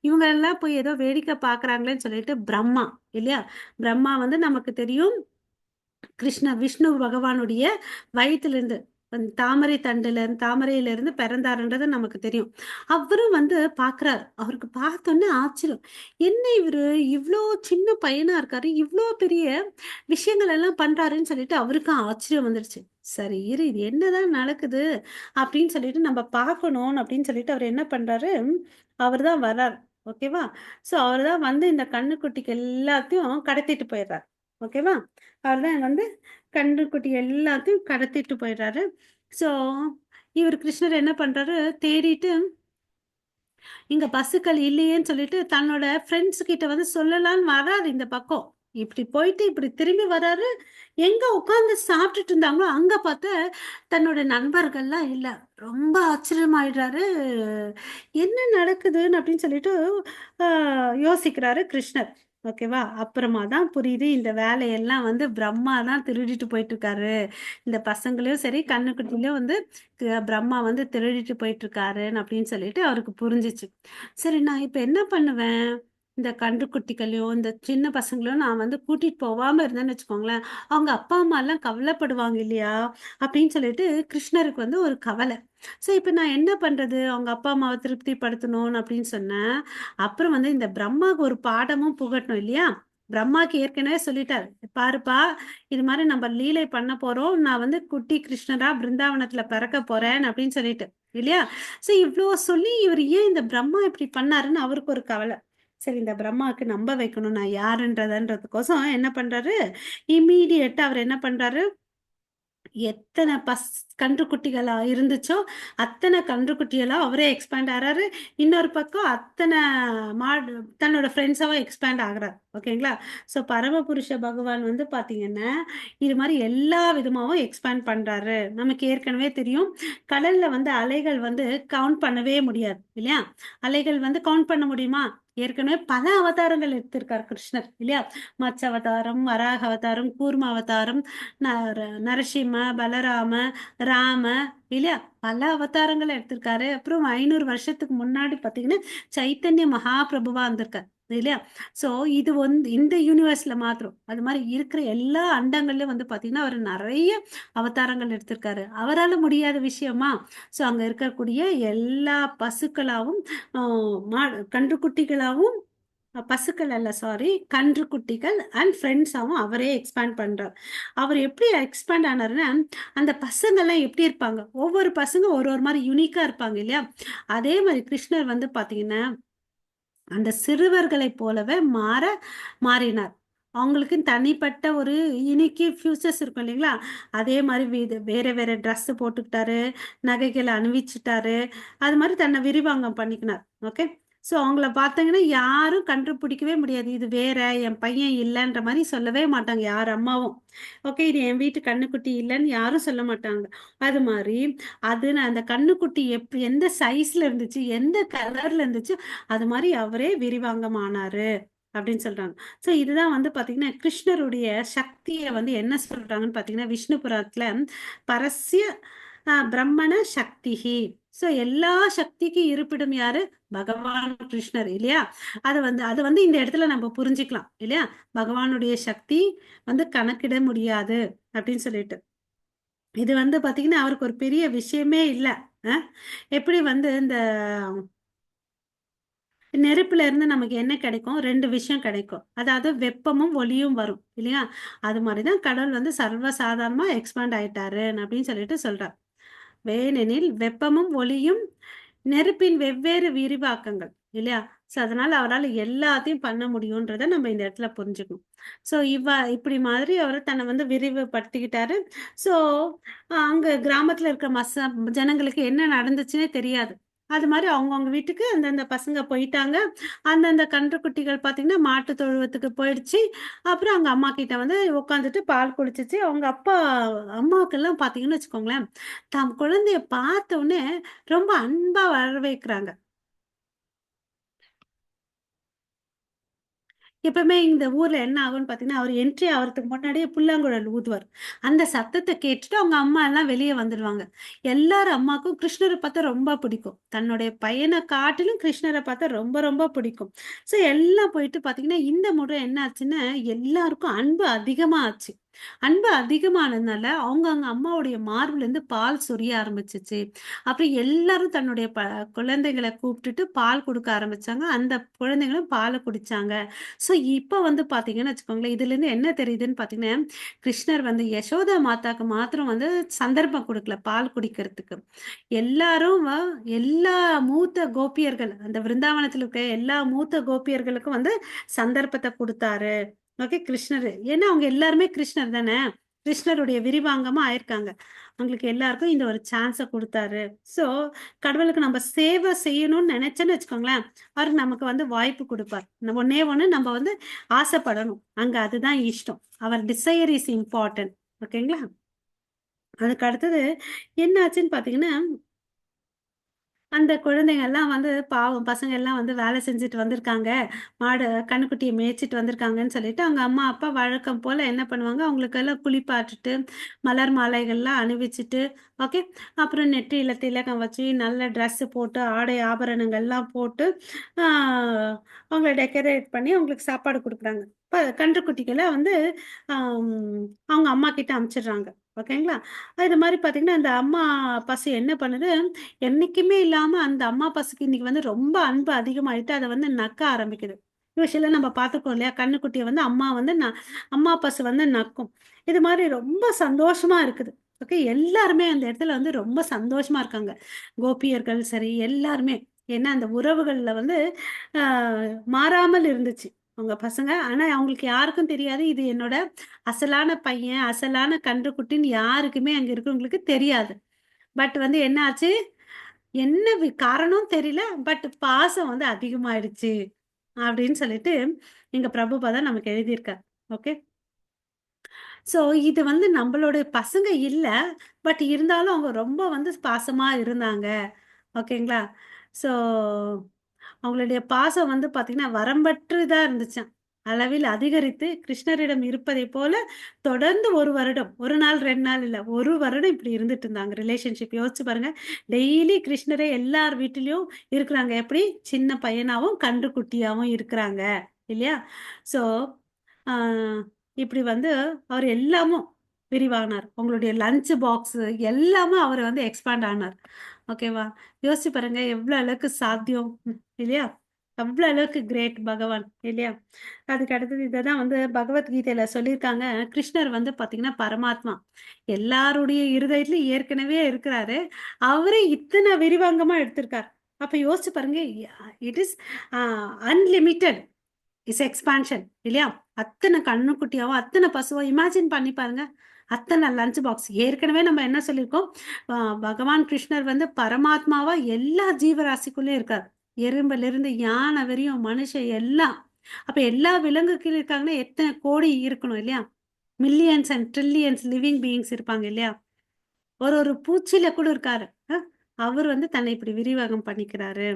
இவங்க எல்லாம் போய் ஏதோ வேடிக்கை பாக்குறாங்களேன்னு சொல்லிட்டு பிரம்மா இல்லையா, பிரம்மா வந்து நமக்கு தெரியும் விஷ்ணு பகவானுடைய வயிற்றிலிருந்து தாமரை தாமரையிலிருந்து பிறந்தாருன்றது நமக்கு தெரியும். அவரும் வந்து பாக்குறாரு. அவருக்கு பார்த்தோன்னே ஆச்சரியம், என்ன இவரு இவ்வளோ சின்ன பையனா இருக்காரு, இவ்வளோ பெரிய விஷயங்கள் எல்லாம் பண்றாருன்னு சொல்லிட்டு அவருக்கு ஆச்சரியம் வந்துருச்சு. சரி இரு, இது என்னதான் நடக்குது அப்படின்னு சொல்லிட்டு நம்ம பார்க்கணும் அப்படின்னு சொல்லிட்டு அவர் என்ன பண்றாரு, அவர் தான் வர்றார். ஓகேவா? சோ அவர் தான் வந்து இந்த கண்ணுக்குட்டிக்கு எல்லாத்தையும் கடத்திட்டு போயிடுறார். ஓகேவா? அவர் தான் வந்து கன்றுக்குட்டி எல்லாத்தையும் கடத்திட்டு போயிடுறாரு. சோ இவர் கிருஷ்ணர் என்ன பண்றாரு, தேடிட்டு இங்க பஸ்ஸுக்கள் இல்லையேன்னு சொல்லிட்டு தன்னோட ஃப்ரெண்ட்ஸ் கிட்ட வந்து சொல்லலாம்னு வராரு. இந்த பக்கம் இப்படி போயிட்டு இப்படி திரும்பி வராரு. எங்க உட்கார்ந்து சாப்பிட்டுட்டு இருந்தாங்களோ அங்க பார்த்தா தன்னோட நண்பர்கள்லாம் இல்ல. ரொம்ப ஆச்சரியமாயிடுறாரு. என்ன நடக்குதுன்னு அப்படின்னு சொல்லிட்டு யோசிக்கிறாரு கிருஷ்ணர். ஓகேவா? அப்புறமா தான் புரியுது, இந்த வேலையெல்லாம் வந்து பிரம்மா தான் திருடிட்டு போயிட்டு இருக்காரு. இந்த பசங்களையும் சரி கண்ணுக்குட்டிலையும் வந்து பிரம்மா வந்து திருடிட்டு போயிட்டு இருக்காருன்னு அப்படின்னு சொல்லிட்டு அவருக்கு புரிஞ்சிச்சு. சரி நான் இப்ப என்ன பண்ணுவேன், இந்த கன்றுக்குட்டிகளையும் இந்த சின்ன பசங்களையும் நான் வந்து கூட்டிட்டு போகாம இருந்தேன்னு வச்சுக்கோங்களேன், அவங்க அப்பா அம்மா எல்லாம் கவலைப்படுவாங்க இல்லையா அப்படின்னு சொல்லிட்டு கிருஷ்ணருக்கு வந்து ஒரு கவலை. சோ இப்ப நான் என்ன பண்றது, அவங்க அப்பா அம்மாவை திருப்திப்படுத்தணும் அப்படின்னு சொன்னேன். அப்புறம் வந்து இந்த பிரம்மாவுக்கு ஒரு பாடமும் புகட்டணும் இல்லையா? பிரம்மாக்கு ஏற்கனவே சொல்லிட்டாரு, பாருப்பா இது மாதிரி நம்ம லீலை பண்ண போறோம், நான் வந்து குட்டி கிருஷ்ணரா பிருந்தாவனத்துல பிறக்க போறேன் அப்படின்னு சொல்லிட்டு இல்லையா? சோ இவ்ளோ சொல்லி இவர் ஏன் இந்த பிரம்மா இப்படி பண்ணாருன்னு அவருக்கு ஒரு கவலை. சரி இந்த பிரம்மாவுக்கு நம்ப வைக்கணும் நான் யாருன்றதுன்றதுக்கோசம் என்ன பண்றாரு, இம்மீடியட்டா அவர் என்ன பண்றாரு, எத்தனை கன்றுக்குட்டிகளா இருந்துச்சோ அத்தனை கன்றுக்குட்டிகளா அவரே எக்ஸ்பேண்ட் ஆறாரு. இன்னொரு பக்கம் அத்தனை மாடு தன்னோட ஃப்ரெண்ட்ஸாவும் எக்ஸ்பேண்ட் ஆகுறாரு. ஓகேங்களா? ஸோ பரமபுருஷ பகவான் வந்து பாத்தீங்கன்னா இது மாதிரி எல்லா விதமாவும் எக்ஸ்பேண்ட் பண்றாரு. நமக்கு ஏற்கனவே தெரியும், கடல்ல வந்து அலைகள் வந்து கவுண்ட் பண்ணவே முடியாது இல்லையா? அலைகள் வந்து கவுண்ட் பண்ண முடியுமா? ஏற்கனவே பல அவதாரங்கள் எடுத்திருக்காரு கிருஷ்ணர் இல்லையா? மத்ஸ்ய அவதாரம், வராக அவதாரம், கூர்ம அவதாரம், நரசிம்ம, பலராம, ராம இல்லையா? பல அவதாரங்களை எடுத்திருக்காரு. அப்புறம் 500 வருஷத்துக்கு முன்னாடி பாத்தீங்கன்னா சைத்தன்ய மகாபிரபுவா இருந்திருக்காரு இல்லையா? சோ இது வந்து இந்த யூனிவர்ஸ்ல மாத்திரம் அது மாதிரி இருக்கிற எல்லா அண்டங்கள்லயும் வந்து பாத்தீங்கன்னா அவர் நிறைய அவதாரங்கள் எடுத்திருக்காரு. அவரால முடியாத விஷயமா? சோ அங்க இருக்கக்கூடிய எல்லா பசுக்களாவும் கன்றுக்குட்டிகளாவும் பசுக்கள் அல்ல சாரி, கன்றுக்குட்டிகள் அண்ட் ஃப்ரெண்ட்ஸாவும் அவரே எக்ஸ்பேண்ட் பண்றார். அவர் எப்படி எக்ஸ்பேண்ட் ஆனாருன்னா, அந்த பசங்கள்லாம் எப்படி இருப்பாங்க, ஒவ்வொரு பசங்க ஒரு ஒரு மாதிரி யூனிக்கா இருப்பாங்க இல்லையா? அதே மாதிரி கிருஷ்ணர் வந்து பாத்தீங்கன்னா அந்த சிறுவர்களைப் போலவே மாறினார். அவங்களுக்கு தனிப்பட்ட ஒரு யுனிக்கி ஃபியூச்சர்ஸ் இருக்கும் இல்லைங்களா? அதே மாதிரி வேற வேற ட்ரெஸ் போட்டுக்கிட்டாரு, நகைகளை அணிவிச்சுட்டாரு, அது மாதிரி தன்னை விரிவாங்கம் பண்ணிக்கினார். ஓகே. ஸோ அவங்கள பார்த்தீங்கன்னா யாரும் கண்டுபிடிக்கவே முடியாது, இது வேற என் பையன் இல்லைன்ற மாதிரி சொல்லவே மாட்டாங்க யார் அம்மாவும். ஓகே, இது என் வீட்டு கண்ணுக்குட்டி இல்லைன்னு யாரும் சொல்ல மாட்டாங்க. அது மாதிரி அந்த கண்ணுக்குட்டி எப்படி எந்த சைஸ்ல இருந்துச்சு, எந்த கலர்ல இருந்துச்சு, அது மாதிரி அவரே விரிவாங்கமானாரு அப்படின்னு சொல்றாங்க. சோ இதுதான் வந்து பாத்தீங்கன்னா கிருஷ்ணருடைய சக்தியை வந்து என்ன சொல்றாங்கன்னு பாத்தீங்கன்னா விஷ்ணு புராணத்துல பரஸ்ய பிரம்மண சக்திஹி. சோ எல்லா சக்திக்கு இருப்பிடும் யாரு, பகவான் கிருஷ்ணர் இல்லையா? அது வந்து இந்த இடத்துல நம்ம புரிஞ்சுக்கலாம் இல்லையா? பகவானுடைய சக்தி வந்து கணக்கிட முடியாது அப்படின்னு சொல்லிட்டு இது வந்து பாத்தீங்கன்னா அவருக்கு ஒரு பெரிய விஷயமே இல்லை. எப்படி வந்து இந்த நெருப்புல இருந்து நமக்கு என்ன கிடைக்கும், ரெண்டு விஷயம் கிடைக்கும், அதாவது வெப்பமும் ஒளியும் வரும் இல்லையா? அது மாதிரிதான் கடவுள் வந்து சர்வசாதாரணமா எக்ஸ்பேண்ட் ஆயிட்டாரு அப்படின்னு சொல்லிட்டு சொல்றார். வேனெனில் வெப்பமும் ஒளியும் நெருப்பின் வெவ்வேறு விரிவாக்கங்கள் இல்லையா? சோ அதனால அவரால் எல்லாத்தையும் பண்ண முடியும்ன்றத நம்ம இந்த இடத்துல புரிஞ்சுக்கணும். சோ இப்படி மாதிரி அவர் தன்னை வந்து விரிவுபடுத்திக்கிட்டாரு. சோ அங்க கிராமத்துல இருக்கிற ஜனங்களுக்கு என்ன நடந்துச்சுன்னே தெரியாது. அது மாதிரி அவங்கவுங்க வீட்டுக்கு அந்தந்த பசங்க போயிட்டாங்க. அந்தந்த கன்றுக்குட்டிகள் பார்த்தீங்கன்னா மாட்டு தொழுவத்துக்கு போயிடுச்சு. அப்புறம் அவங்க அம்மா கிட்ட வந்து உட்காந்துட்டு பால் குடிச்சிச்சு. அவங்க அப்பா அம்மாவுக்கெல்லாம் பார்த்தீங்கன்னு வச்சுக்கோங்களேன், தம் குழந்தைய பார்த்த உடனே ரொம்ப அன்பா வரவேற்கிறாங்க. எப்பவுமே இந்த ஊர்ல என்ன ஆகும்ன்னு பார்த்தீங்கன்னா, அவரு என்ட்ரி ஆவறதுக்கு முன்னாடியே புல்லாங்குழல் ஊதுவார். அந்த சத்தத்த கேட்டுட்டு அவங்க அம்மா எல்லாம் வெளிய வந்துருவாங்க. எல்லார் அம்மாக்கும் கிருஷ்ணர பார்த்தா ரொம்ப பிடிக்கும். தன்னுடைய பையன காட்டிலும் கிருஷ்ணர பார்த்தா ரொம்ப ரொம்ப பிடிக்கும். ஸோ எல்லாம் போயிட்டு பார்த்தீங்கன்னா, இந்த முறை என்ன ஆச்சுன்னா, எல்லாருக்கும் அன்பு அதிகமா ஆச்சு. அன்பு அதிகமானதுனால, அவங்க அம்மாவுடைய மார்புலேருந்து பால் சொரிய ஆரம்பிச்சுச்சு. அப்புறம் எல்லாரும் தன்னுடைய குழந்தைகள கூப்பிட்டுட்டு பால் குடுக்க ஆரம்பிச்சாங்க. அந்த குழந்தைகளும் பால குடிச்சாங்க. ஸோ, இப்ப வந்து பார்த்தீங்கன்னு வச்சுக்கோங்களேன், இதுலேருந்து என்ன தெரியுதுன்னு பார்த்தீங்கன்னா, கிருஷ்ணர் வந்து யசோதா மாதாக்கு மாத்திரம் வந்து சந்தர்ப்பம் குடுக்கல பால் குடிக்கிறதுக்கு. எல்லாரும் எல்லா மூத்த கோபியர்கள், அந்த விருந்தாவனத்தில இருக்க எல்லா மூத்த கோபியர்களுக்கும் வந்து சந்தர்ப்பத்த குடுத்தாரு. ஓகே, கிருஷ்ணரு. ஏன்னா அவங்க எல்லாருமே கிருஷ்ணர் தானே! கிருஷ்ணருடைய விரிவாங்கமா ஆயிருக்காங்க. அவங்களுக்கு எல்லாருக்கும் இந்த ஒரு சான்ஸ குடுத்தாரு. ஸோ, கடவுளுக்கு நம்ம சேவை செய்யணும்னு நெனைச்சேன்னு வச்சுக்கோங்களேன், அவரு நமக்கு வந்து வாய்ப்பு குடுப்பார். ஒண்ணே ஒண்ணு நம்ம வந்து ஆசைப்படணும். அங்க அதுதான் இஷ்டம். அவர் டிசையர் இஸ் இம்பார்ட்டன்ட். ஓகேங்களா? அதுக்கு அடுத்தது என்ன ஆச்சுன்னு பார்த்தீங்கன்னா, அந்த குழந்தைங்கலாம் வந்து பாவம் பசங்க எல்லாம் வந்து வேலை செஞ்சுட்டு வந்திருக்காங்க. மாடு கன்னுக்குட்டிய மேய்ச்சுட்டு வந்திருக்காங்கன்னு சொல்லிட்டு, அவங்க அம்மா, அப்பா வழக்கம் போல என்ன பண்ணுவாங்க, அவங்களுக்கெல்லாம் குளிப்பாட்டிட்டு, மலர் மாலைகள்லாம் அணிவிச்சுட்டு, ஓகே. அப்புறம் நெற்றியில திலகம் வச்சு, நல்ல ட்ரெஸ்ஸு போட்டு, ஆடை ஆபரணங்கள்லாம் போட்டு, ஆ அவங்கள டெக்கரேட் பண்ணி அவங்களுக்கு சாப்பாடு குடுக்குறாங்க. கன்றுக்குட்டிகள வந்து அம் அவங்க அம்மா கிட்ட அனுப்பிச்சிடுறாங்க. ஓகேங்களா? அது மாரி பார்த்தீங்கன்னா, அந்த அம்மா பசு என்ன பண்ணுது, என்னைக்குமே இல்லாம அந்த அம்மா பசுக்கு இன்னைக்கு வந்து ரொம்ப அன்பு அதிகமாயிட்டு, அத வந்து நக்க ஆரம்பிக்குது. யூசுவலா நம்ம பார்த்துருக்கோம் இல்லையா? கன்னுக்குட்டிய வந்து அம்மா வந்து அம்மா பசு வந்து நக்கும். இது மாரி ரொம்ப சந்தோஷமா இருக்குது. ஓகே. எல்லாருமே அந்த இடத்துல வந்து ரொம்ப சந்தோஷமா இருக்காங்க. கோபியர்கள் சரி, எல்லாருமே. ஏன்னா, அந்த உறவுகள்ல வந்து அ மாறாமல் இருந்துச்சு. அவங்க பசங்க. ஆனா, அவங்களுக்கு யாருக்கும் தெரியாது. இது என்னோட அசலான பையன், அசலான கன்றுக்குட்டின்னு யாருக்குமே அங்க இருக்கவங்களுக்கு தெரியாது. பட் வந்து என்ன ஆச்சு? என்ன காரணம் தெரியல. பட் பாசம் வந்து அதிகமாயிடுச்சு. அப்படின்னு சொல்லிட்டு எங்க பிரபுபாதா நமக்கு எழுதியிருக்கார். ஓகே. ஸோ இது வந்து நம்பளோட பசங்க இல்ல. பட் இருந்தாலும் அவங்க ரொம்ப வந்து பாசமா இருந்தாங்க. ஓகேங்களா? ஸோ அவங்களுடைய பாசம் வந்து பார்த்தீங்கன்னா, வரம்பற்றதா இருந்துச்சாம். அளவில் அதிகரித்து கிருஷ்ணரிடம் இருப்பதைப் போல தொடர்ந்து 1 வருடம். 1 நாள், 2 நாள் இல்ல. 1 வருடம் இப்படி இருந்துட்டு இருந்தாங்க ரிலேஷன்ஷிப். யோசிச்சு பாருங்க. டெய்லி கிருஷ்ணரே எல்லார் வீட்டிலயும் இருக்கிறாங்க. எப்படி? சின்ன பையனாவும், கன்றுக்குட்டியாவும் இருக்கிறாங்க. இல்லையா? ஸோ, ஆ இப்படி வந்து அவர் எல்லாமும் விரிவானார். உங்களுடைய லஞ்ச் பாக்ஸு எல்லாமே அவர் வந்து எக்ஸ்பேண்ட் ஆனார். ஓகேவா? யோசிச்சு பாருங்க எவ்வளோ அளவுக்கு சாத்தியம். இல்லையா? அவ்வளோ அளவுக்கு கிரேட் பகவான். இல்லையா? அதுக்கு அடுத்தது இத தான் வந்து பகவத்கீதையில சொல்லியிருக்காங்க. கிருஷ்ணர் வந்து பார்த்தீங்கன்னா, பரமாத்மா. எல்லாருடைய இருதயத்திலும் ஏற்கனவே இருக்கிறாரு. அவரே இத்தன விரிவாங்கமா எடுத்திருக்கார். அப்ப யோசிச்சு பாருங்க. It is a unlimited. Is expansion இல்லையா? அத்தன கன்னுக்குட்டியாவும், அத்தன பசுவா இமேஜின் பண்ணி பாருங்க. அத்தன லஞ்ச் பாக்ஸ். ஏற்கனவே நம்ம என்ன சொல்லியிருக்கோம், அ பகவான் கிருஷ்ணர் வந்து பரமாத்மாவா எல்லா ஜீவராசிக்குள்ளயும் இருக்கார். எறும்பிலிருந்து யானை வரையும், மனுஷன் எல்லாம். அப்ப எல்லா விலங்குகள் இருக்காங்கன்னா, எத்தன கோடி இருக்கணும் இல்லையா? Millions and trillions living beings இருப்பாங்க இல்லையா? ஒரு ஒரு பூச்சியில கூட இருக்காரு. அ அவர் வந்து தன்னை இப்படி விரிவாகம் பண்ணிக்கிறாரு.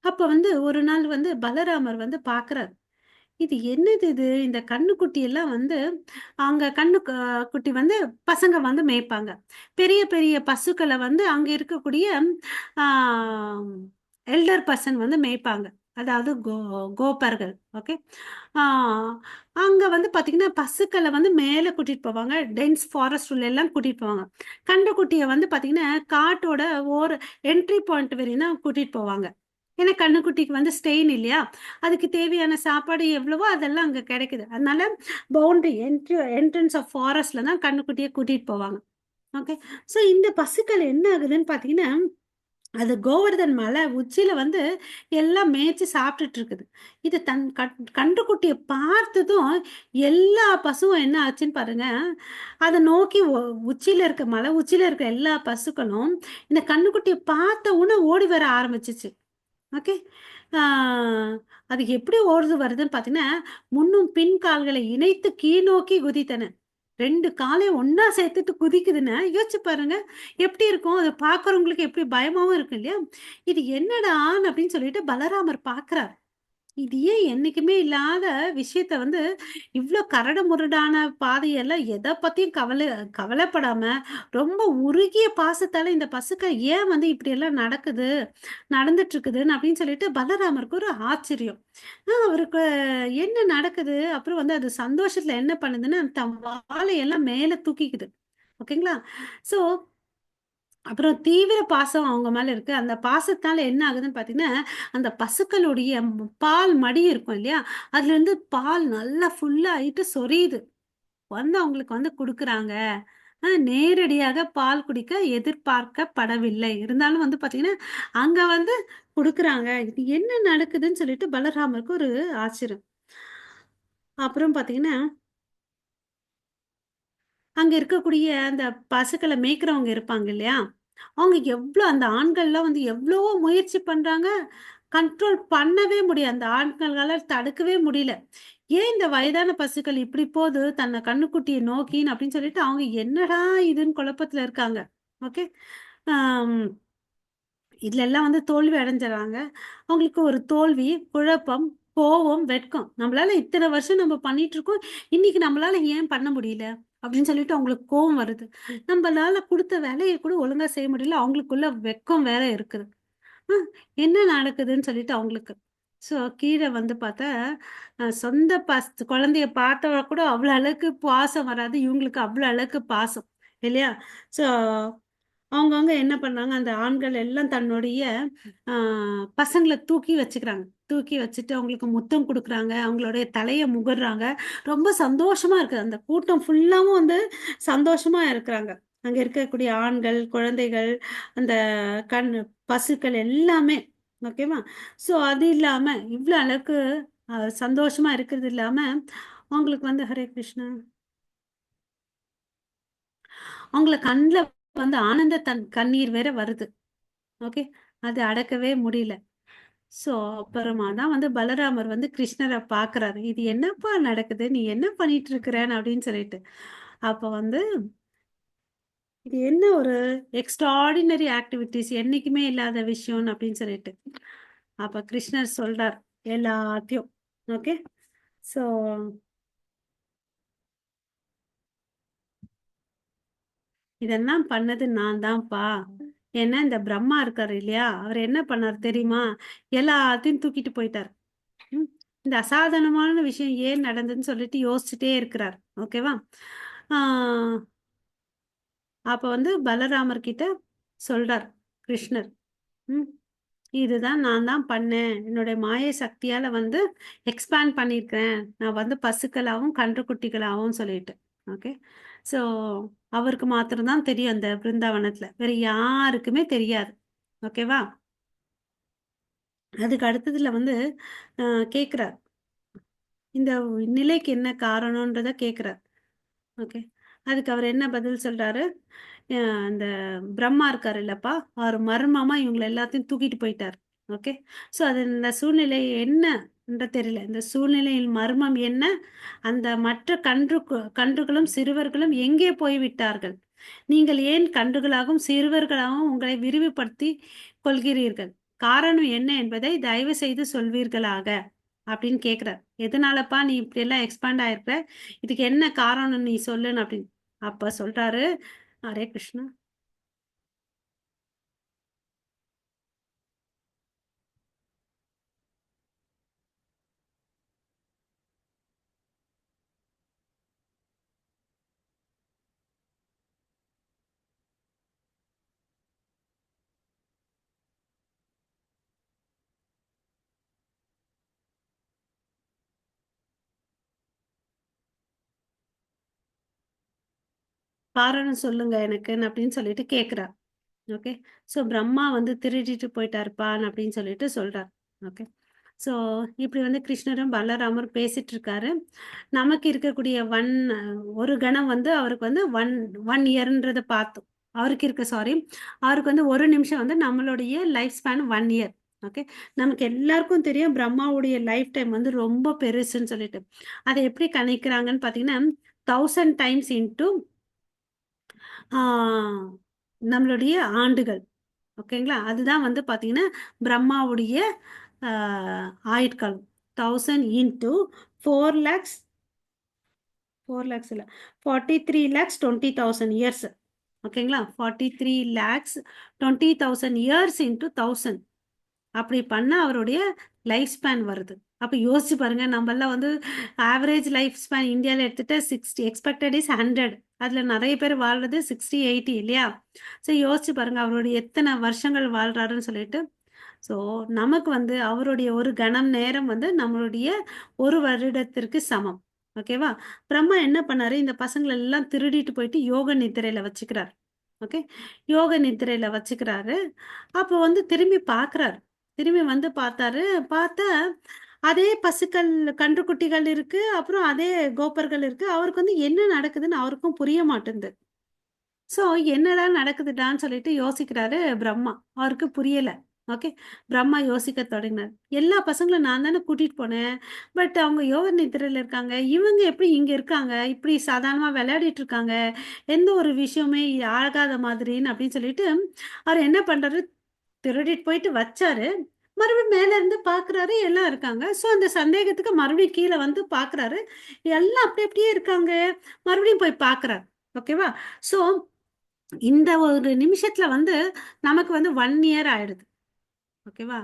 அப்ப வந்து ஒரு நாள் வந்து பலராமர் வந்து பார்க்குறாரு. இது என்னது இது? இந்த கன்னுக்குட்டி எல்லாம் வந்து அங்க குட்டி வந்து பசங்க வந்து மேய்ப்பாங்க. பெரிய பெரிய பசுக்கள வந்து அங்க இருக்கக்கூடிய ஆ எல்டர் பர்சன் வந்து மேய்ப்பாங்க. அதாவது கோப்பர்கள். ஓகே. ஆ அங்க வந்து பார்த்தீங்கன்னா, பசுக்கள வந்து மேல கூட்டிட்டு போவாங்க. டென்ஸ் ஃபாரஸ்ட் உள்ள எல்லாம் கூட்டிட்டு போவாங்க. கன்றுக்குட்டிய வந்து பார்த்தீங்கன்னா, காட்டோட என்ட்ரி பாயிண்ட் வரையும் தான் கூட்டிட்டு போவாங்க. ஏன்னா கன்னுக்குட்டிக்கு வந்து ஸ்டெயின் இல்லையா? அதுக்கு தேவையான சாப்பாடு எவ்வளவோ அதெல்லாம் அங்க கிடைக்குது. அதனால பவுண்டரி என்ட்ரன்ஸ் ஆஃப் ஃபாரஸ்ட்ல தான் கன்னுக்குட்டிய கூட்டிட்டு போவாங்க. ஓகே. ஸோ இந்த பசுக்கள் என்ன ஆகுதுன்னு பார்த்தீங்கன்னா, அது கோவர்தன் மலை உச்சியில வந்து எல்லாம் மேய்ச்சி சாப்பிட்டுட்டு இருக்குது. இது தன் கன்றுக்குட்டிய பார்த்ததும் எல்லா பசுவும் என்ன ஆச்சுன்னு பாருங்க, அத நோக்கி உச்சியில இருக்க மலை உச்சியில இருக்க எல்லா பசுக்களும் இந்த கன்னுக்குட்டிய பார்த்த உடனே ஓடி வர ஆரம்பிச்சுச்சு. ஓகே. ஆ அது எப்படி ஓடுது வருதுன்னு பார்த்தீங்கன்னா, முன்னும் பின் கால்களை இணைத்து கீழ்நோக்கி குதித்தன. 2 காலையும் ஒண்ணா சேர்த்துட்டு குதிக்குதுன்னா, யோசிச்சு பாருங்க. எப்படி இருக்கும்? அத பார்க்குறவங்களுக்கு எப்படி பயமாவும் இருக்கும் இல்லையா? இது என்னடான்னு அப்படின்னு சொல்லிட்டு பலராமர் பார்க்குறார். இது ஏன் என்னைக்குமே இல்லாத விஷயத்த வந்து, இவ்ளோ கரடுமுரடான பாதையெல்லாம் எத பத்தியும் கவலைப்படாம, ரொம்ப உருகிய பாசத்தால இந்த பசுக்கள் ஏன் வந்து இப்படியெல்லாம் நடந்துட்டுருக்குதுன்னு அப்படின்னு சொல்லிட்டு பலராமருக்கு ஒரு ஆச்சரியம். அவருக்கு என்ன நடக்குது? அப்புறம் வந்து அது சந்தோஷத்துல என்ன பண்ணுதுன்னா, தன் வாலையெல்லாம் மேல தூக்கிக்குது. ஓகேங்களா? ஸோ அப்புறம் தீவிர பாசம் அவங்க மேல இருக்கு. அந்த பாசத்தால என்ன ஆகுதுன்னு பார்த்தீங்கன்னா, அந்த பசுக்களுடைய பால் மடி இருக்கும் இல்லையா? அதுலேருந்து பால் நல்லா ஃபுல்லா ஆயிட்டு சொரியுது. வந்து அவங்களுக்கு வந்து குடுக்குறாங்க. நேரடியாக பால் குடிக்க எதிர்பார்க்கப்படவில்லை. இருந்தாலும் வந்து பார்த்தீங்கன்னா, அங்க வந்து குடுக்குறாங்க. இது என்ன நடக்குதுன்னு சொல்லிட்டு பலராமருக்கு ஒரு ஆச்சரியம். அப்புறம் பார்த்தீங்கன்னா அங்க இருக்கக்கூடிய அந்த பசுக்கள மேய்க்கிறவங்க இருப்பாங்க இல்லையா? அவங்க அந்த ஆண்கள்லாம் வந்து எவ்வளவோ முயற்சி பண்றாங்க. கண்ட்ரோல் பண்ணவே முடியாது. அந்த ஆண்களால தடுக்கவே முடியல. ஏன் இந்த வயதான பசுக்கள் இப்படி போது, தன்ன கன்னுக்குட்டிய நோக்கின்னு அப்படின்னு சொல்லிட்டு, அவங்க என்னடா இதுன்னு குழப்பத்துல இருக்காங்க. ஓகே. ஆம். இதுல எல்லாம் வந்து தோல்வி அடைஞ்சுறாங்க. அவங்களுக்கு ஒரு தோல்வி, குழப்பம், கோவம், வெட்கம். நம்மளால இத்தன வருஷம் நம்ம பண்ணிட்டுருக்கோம். இன்னைக்கு நம்மளால ஏன் பண்ண முடியல? அப்படின்னு சொல்லிட்டு அவங்களுக்கு கோவம் வருது. நம்மளால குடுத்த வேலைய கூட ஒழுங்கா செய்ய முடியல. அவங்களுக்குள்ள வெட்கம் வேற இருக்குது. அ என்ன நடக்குதுன்னு சொல்லிட்டு அவங்களுக்கு. ஸோ கீழ வந்து பார்த்தா, சொந்த குழந்தைய பார்த்தா கூட அவ்வளோ அளவுக்கு பாசம் வராது. இவங்களுக்கு அவ்வளோ அளவுக்கு பாசம். இல்லையா? ஸோ அவங்கவங்க என்ன பண்ணாங்க, அந்த ஆண்கள் எல்லாம் தன்னுடைய அ பசங்கள தூக்கி வச்சுக்கிறாங்க. தூக்கி வச்சுட்டு அவங்களுக்கு முத்தம் குடுக்குறாங்க. அவங்களுடைய தலைய முகர்றாங்க. ரொம்ப சந்தோஷமா இருக்கு. அந்த கூட்டம் ஃபுல்லாவும் வந்து சந்தோஷமா இருக்கிறாங்க. அங்க இருக்கக்கூடிய ஆண்கள், குழந்தைகள், அந்த கண் பசுக்கள் எல்லாமே. ஓகேவா? ஸோ அது இல்லாம இவ்ளோ அளவுக்கு சந்தோஷமா இருக்கிறது இல்லாம, அவங்களுக்கு வந்து ஹரே கிருஷ்ணா. அவங்கள கண்ல வந்து ஆனந்த கண்ணீர் வேற வருது. ஓகே. அது அடக்கவே முடியல. ஸோ, அப்புறமா தான் வந்து பலராமர் வந்து கிருஷ்ணர பார்க்குறாரு. "இது என்னப்பா நடக்குது? நீ என்ன பண்ணிட்டு இருக்கிறன்னு?" அப்படின்னு சொல்லிட்டு. அப்ப வந்து, "இது என்ன ஒரு எக்ஸ்ட்ராடினரி ஆக்டிவிட்டீஸ் என்னைக்குமே இல்லாத விஷயம்னு" அப்படின்னு சொல்லிட்டு. அப்ப கிருஷ்ணர் சொல்றார் எல்லாத்தையும். ஓகே. ஸோ, "இதெல்லாம் பண்ணது நான் தான்ப்பா. ஏன்னா இந்த பிரம்மா இருக்காரு இல்லையா? அவரு என்ன பண்ணாரு தெரியுமா? எல்லாத்தையும் தூக்கிட்டு போயிட்டாரு." ம். இந்த அசாதாரணமான விஷயம் ஏன் நடந்ததுன்னு சொல்லிட்டு யோசிச்சுட்டே இருக்கிறார். ஓகேவா? ஆ அப்ப வந்து பலராமர் கிட்ட சொல்றார் கிருஷ்ணர். ம். இதுதான் நான் தான் பண்ணேன். என்னுடைய மாயை சக்தியால வந்து எக்ஸ்பேண்ட் பண்ணியிருக்கிறேன். நான் வந்து பசுக்களாவும், கன்றுக்குட்டிகளாவும் சொல்லிட்டு. ஓகே. ஸோ அவருக்கு மாத்திரம் தான் தெரியும் அந்த பிருந்தாவனத்துல. வேற யாருக்குமே தெரியாது. ஓகேவா? அதுக்கு அடுத்ததுல வந்து அ கேட்கிறார். இந்த நிலைக்கு என்ன காரணம்ன்றத கேட்கிறார். ஓகே. அதுக்கு அவரு என்ன பதில் சொல்றாரு, அ அந்த பிரம்மா இருக்காரு இல்லப்பா, அவரு மர்மமா இவங்கள எல்லாத்தையும் தூக்கிட்டு போயிட்டாரு. ஓகே. ஸோ அது இந்த சூழ்நிலை என்னன்ற தெரியல. இந்த சூழ்நிலையின் மர்மம் என்ன? அந்த மற்ற கன்றுகளும், சிறுவர்களும் எங்கே போய்விட்டார்கள்? நீங்கள் ஏன் கன்றுகளாகவும், சிறுவர்களாகவும் உங்களை விரிவுபடுத்திக் கொள்கிறீர்கள்? காரணம் என்ன என்பதை தயவு செய்து சொல்வீர்களாக. அப்படின்னு கேட்கிறார். எதனாலப்பா நீ இப்படியெல்லாம் எக்ஸ்பேண்ட் ஆயிருக்க? இதுக்கு என்ன காரணம் நீ சொல்லுன்னு அப்படின்னு. அப்ப சொல்றாரு, ஹரே கிருஷ்ணா. காரணம் சொல்லுங்க எனக்குன்னு அப்படின்னு சொல்லிட்டு கேட்கிறார். ஓகே. ஸோ பிரம்மா வந்து திருடிட்டு போயிட்டாருப்பான்னு அப்படின்னு சொல்லிட்டு சொல்றார். ஓகே. ஸோ இப்படி வந்து கிருஷ்ணரும் பலராமரும் பேசிட்டு இருக்காரு. நமக்கு இருக்கக்கூடிய ஒரு கணம் வந்து அவருக்கு வந்து 1 இயர்ன்றத பார்த்தோம். அவருக்கு வந்து ஒரு நிமிஷம் வந்து நம்மளுடைய லைஃப் ஸ்பேன் 1 இயர். ஓகே. நமக்கு எல்லாருக்கும் தெரியும் பிரம்மாவுடைய லைஃப் டைம் வந்து ரொம்ப பெருசுன்னு சொல்லிட்டு. அதை எப்படி கணிக்கிறாங்கன்னு பார்த்தீங்கன்னா 1000 டைம்ஸ் இன்டூ நம்மளுடைய ஆண்டுகள். ஓகேங்களா? அதுதான் வந்து பார்த்தீங்கன்னா பிரம்மாவுடைய ஆயுட்காலம். 1000 இன்டூ 4 லேக்ஸ் 4 லேக்ஸ் இல்ல 43 லேக்ஸ் 20,000 இயர்ஸ். ஓகேங்களா? 43 லேக்ஸ் 20,000 இயர்ஸ் இன்டூ 1000 அப்படி பண்ணா அவருடைய லைஃப் ஸ்பேன் வருது. அப்ப யோசிச்சு பாருங்க, நம்மலாம் வந்து ஆவரேஜ் லைஃப் ஸ்பேன் இந்தியால எடுத்துட்டு 60 எக்ஸ்பெக்டட் இஸ் 100. அதுல நிறைய பேர் வாழ்றது 60, 80 இல்லையா? ஸோ யோசிச்சு பாருங்க அவருடைய எத்தனை வருஷங்கள் வாழ்றாருன்னு சொல்லிட்டு. ஸோ நமக்கு வந்து அவருடைய ஒரு கணம் நேரம் வந்து நம்மளுடைய ஒரு வருடத்திற்கு சமம். ஓகேவா? பிரம்மா என்ன பண்ணாரு, இந்த பசங்களை எல்லாம் திருடிட்டு போயிட்டு யோக நித்திரையில வச்சுக்கிறார். ஓகே. யோக நித்திரையில வச்சுக்கிறாரு. அப்போ வந்து திரும்பி பார்க்குறாரு. திரும்பி வந்து பார்த்தாரு. பார்த்தா அதே பசுக்கள், கன்றுக்குட்டிகள் இருக்கு. அப்புறம் அதே கோப்பர்கள் இருக்கு. அவருக்கு வந்து என்ன நடக்குதுன்னு அவருக்கும் புரிய மாட்டேன்து. ஸோ என்னடா நடக்குதுடான்னு சொல்லிட்டு யோசிக்கிறாரு பிரம்மா. அவருக்கு புரியல. ஓகே. பிரம்மா யோசிக்க தொடங்கினார். எல்லா பசங்களும் நான் தானே கூட்டிட்டு போனேன். பட் அவங்க யோக நித்திரையில இருக்காங்க. இவங்க எப்படி இங்க இருக்காங்க? இப்படி சாதாரணமா விளையாடிட்டு இருக்காங்க. எந்த ஒரு விஷயமே ஆகாத மாதிரின்னு அப்படின்னு சொல்லிட்டு, அவர் என்ன பண்றாரு, திருடிட்டு போயிட்டு வச்சாரு. மறுபடியும் மேல இருந்து பார்க்குறாரு, எல்லாம் இருக்காங்க. ஸோ அந்த சந்தேகத்துக்கு மறுபடியும் கீழ வந்து பார்க்குறாரு. எல்லாம் அப்படி அப்படியே இருக்காங்க. மறுபடியும் போய் பார்க்குறாரு. ஓகேவா? ஸோ இந்த ஒரு நிமிஷத்துல வந்து நமக்கு வந்து 1 இயர் ஆயிடுது. ஓகேவா?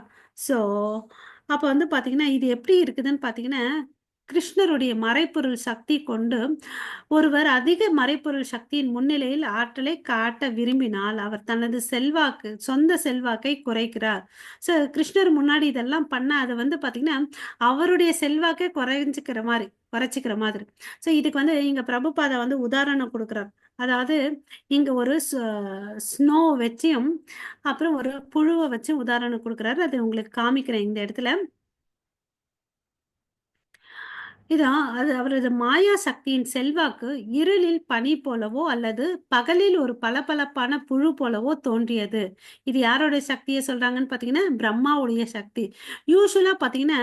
ஸோ அப்ப வந்து பார்த்தீங்கன்னா, இது எப்படி இருக்குதுன்னு பார்த்தீங்கன்னா, கிருஷ்ணருடைய மறைபொருள் சக்தி கொண்டு ஒருவர் அதிக மறைபொருள் சக்தியின் முன்னிலையில் ஆற்றலை காட்ட விரும்பினால், அவர் தனது சொந்த செல்வாக்கை குறைக்கிறார். கிருஷ்ணர் முன்னாடி இதெல்லாம் பண்ணா, அது வந்து பார்த்தீங்கன்னா, அவருடைய செல்வாக்கை குறைச்சுக்கிற மாதிரி. இதுக்கு வந்து இங்க பிரபுபாதா வந்து உதாரணம் குடுக்குறார். அதாவது இங்க ஒரு ஸ்னோ வச்சியும், அப்புறம் ஒரு புழுவ வச்சு உதாரணம் குடுக்குறாரு. அது உங்களுக்கு காமிக்கிறேன் இந்த இடத்துல. அது அவரது மாயா சக்தியின் செல்வாக்கு இருளில் பனி போலவோ அல்லது பகலில் ஒரு பளபளப்பான புழு போலவோ தோன்றியது. இது யாரோட சக்தியை சொல்றாங்கன்னு பார்த்தீங்கன்னா பிரம்மாவுடைய சக்தி. யூஸ்வலா பார்த்தீங்கன்னா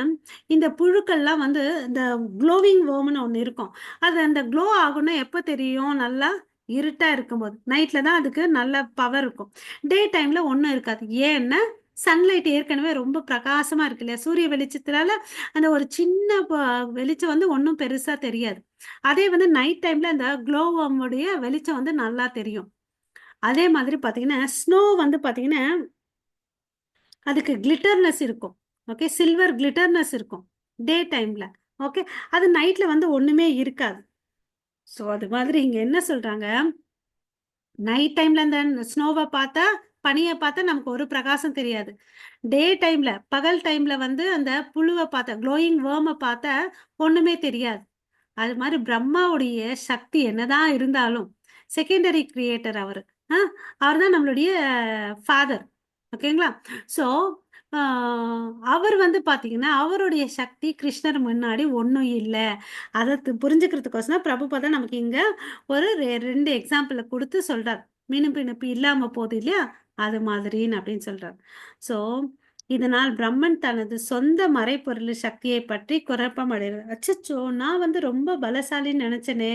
இந்த புழுக்கள்லாம் வந்து இந்த க்ளோவிங் வேர்ம்னு ஒன்று இருக்கும். அது அந்த க்ளோ ஆகும்னா எப்போ தெரியும்? நல்லா இருட்டா இருக்கும்போது. நைட்ல தான் அதுக்கு நல்ல பவர் இருக்கும். டே டைம்ல ஒன்றும் இருக்காது. ஏன்னா சன்லைட் ஏற்கனவே ரொம்ப பிரகாசமா இருக்கு இல்லையா? சூரிய வெளிச்சத்தினால அந்த ஒரு சின்ன வெளிச்சம் வந்து ஒன்றும் பெருசா தெரியாது. அதே வந்து நைட் டைம்ல அந்த க்ளோவமுடைய வெளிச்சம் வந்து நல்லா தெரியும். அதே மாதிரி பார்த்தீங்கன்னா ஸ்னோ வந்து பார்த்தீங்கன்னா அதுக்கு கிளிட்டர்னஸ் இருக்கும். ஓகே. சில்வர் கிளிட்டர்னஸ் இருக்கும் டே டைம்ல. ஓகே. அது நைட்ல வந்து ஒண்ணுமே இருக்காது. ஸோ அது மாதிரி இங்க என்ன சொல்றாங்க, நைட் டைம்ல அந்த ஸ்னோவை பார்த்தா, பனியை பார்த்தா நமக்கு ஒரு பிரகாசம் தெரியாது. டே டைம்ல, பகல் டைம்ல வந்து அந்த புழுவை பார்த்தா, க்ளோயிங் வேர்மை பார்த்தா ஒண்ணுமே தெரியாது. அது மாதிரி பிரம்மாவுடைய சக்தி என்னதான் இருந்தாலும் செகண்டரி கிரியேட்டர் அவரு. அவர் தான் நம்மளுடைய ஃபாதர். ஓகேங்களா? ஸோ அவர் வந்து பார்த்தீங்கன்னா அவருடைய சக்தி கிருஷ்ணர் முன்னாடி ஒன்றும் இல்லை. அதை புரிஞ்சுக்கிறதுக்கோசரம் பிரபுபாதா நமக்கு இங்க ஒரு 2 எக்ஸாம்பிளை கொடுத்து சொல்றார். மினுப்பு இனுப்பு இல்லாம போகுது இல்லையா? அது மாதிரின்னு அப்படின்னு சொல்றார். ஸோ இதனால் பிரம்மன் தனது சொந்த மறைபொருள் சக்தியை பற்றி குழப்பம் அடைகிறார். அச்சச்சோ! நான் வந்து ரொம்ப பலசாலின்னு நினைச்சேனே.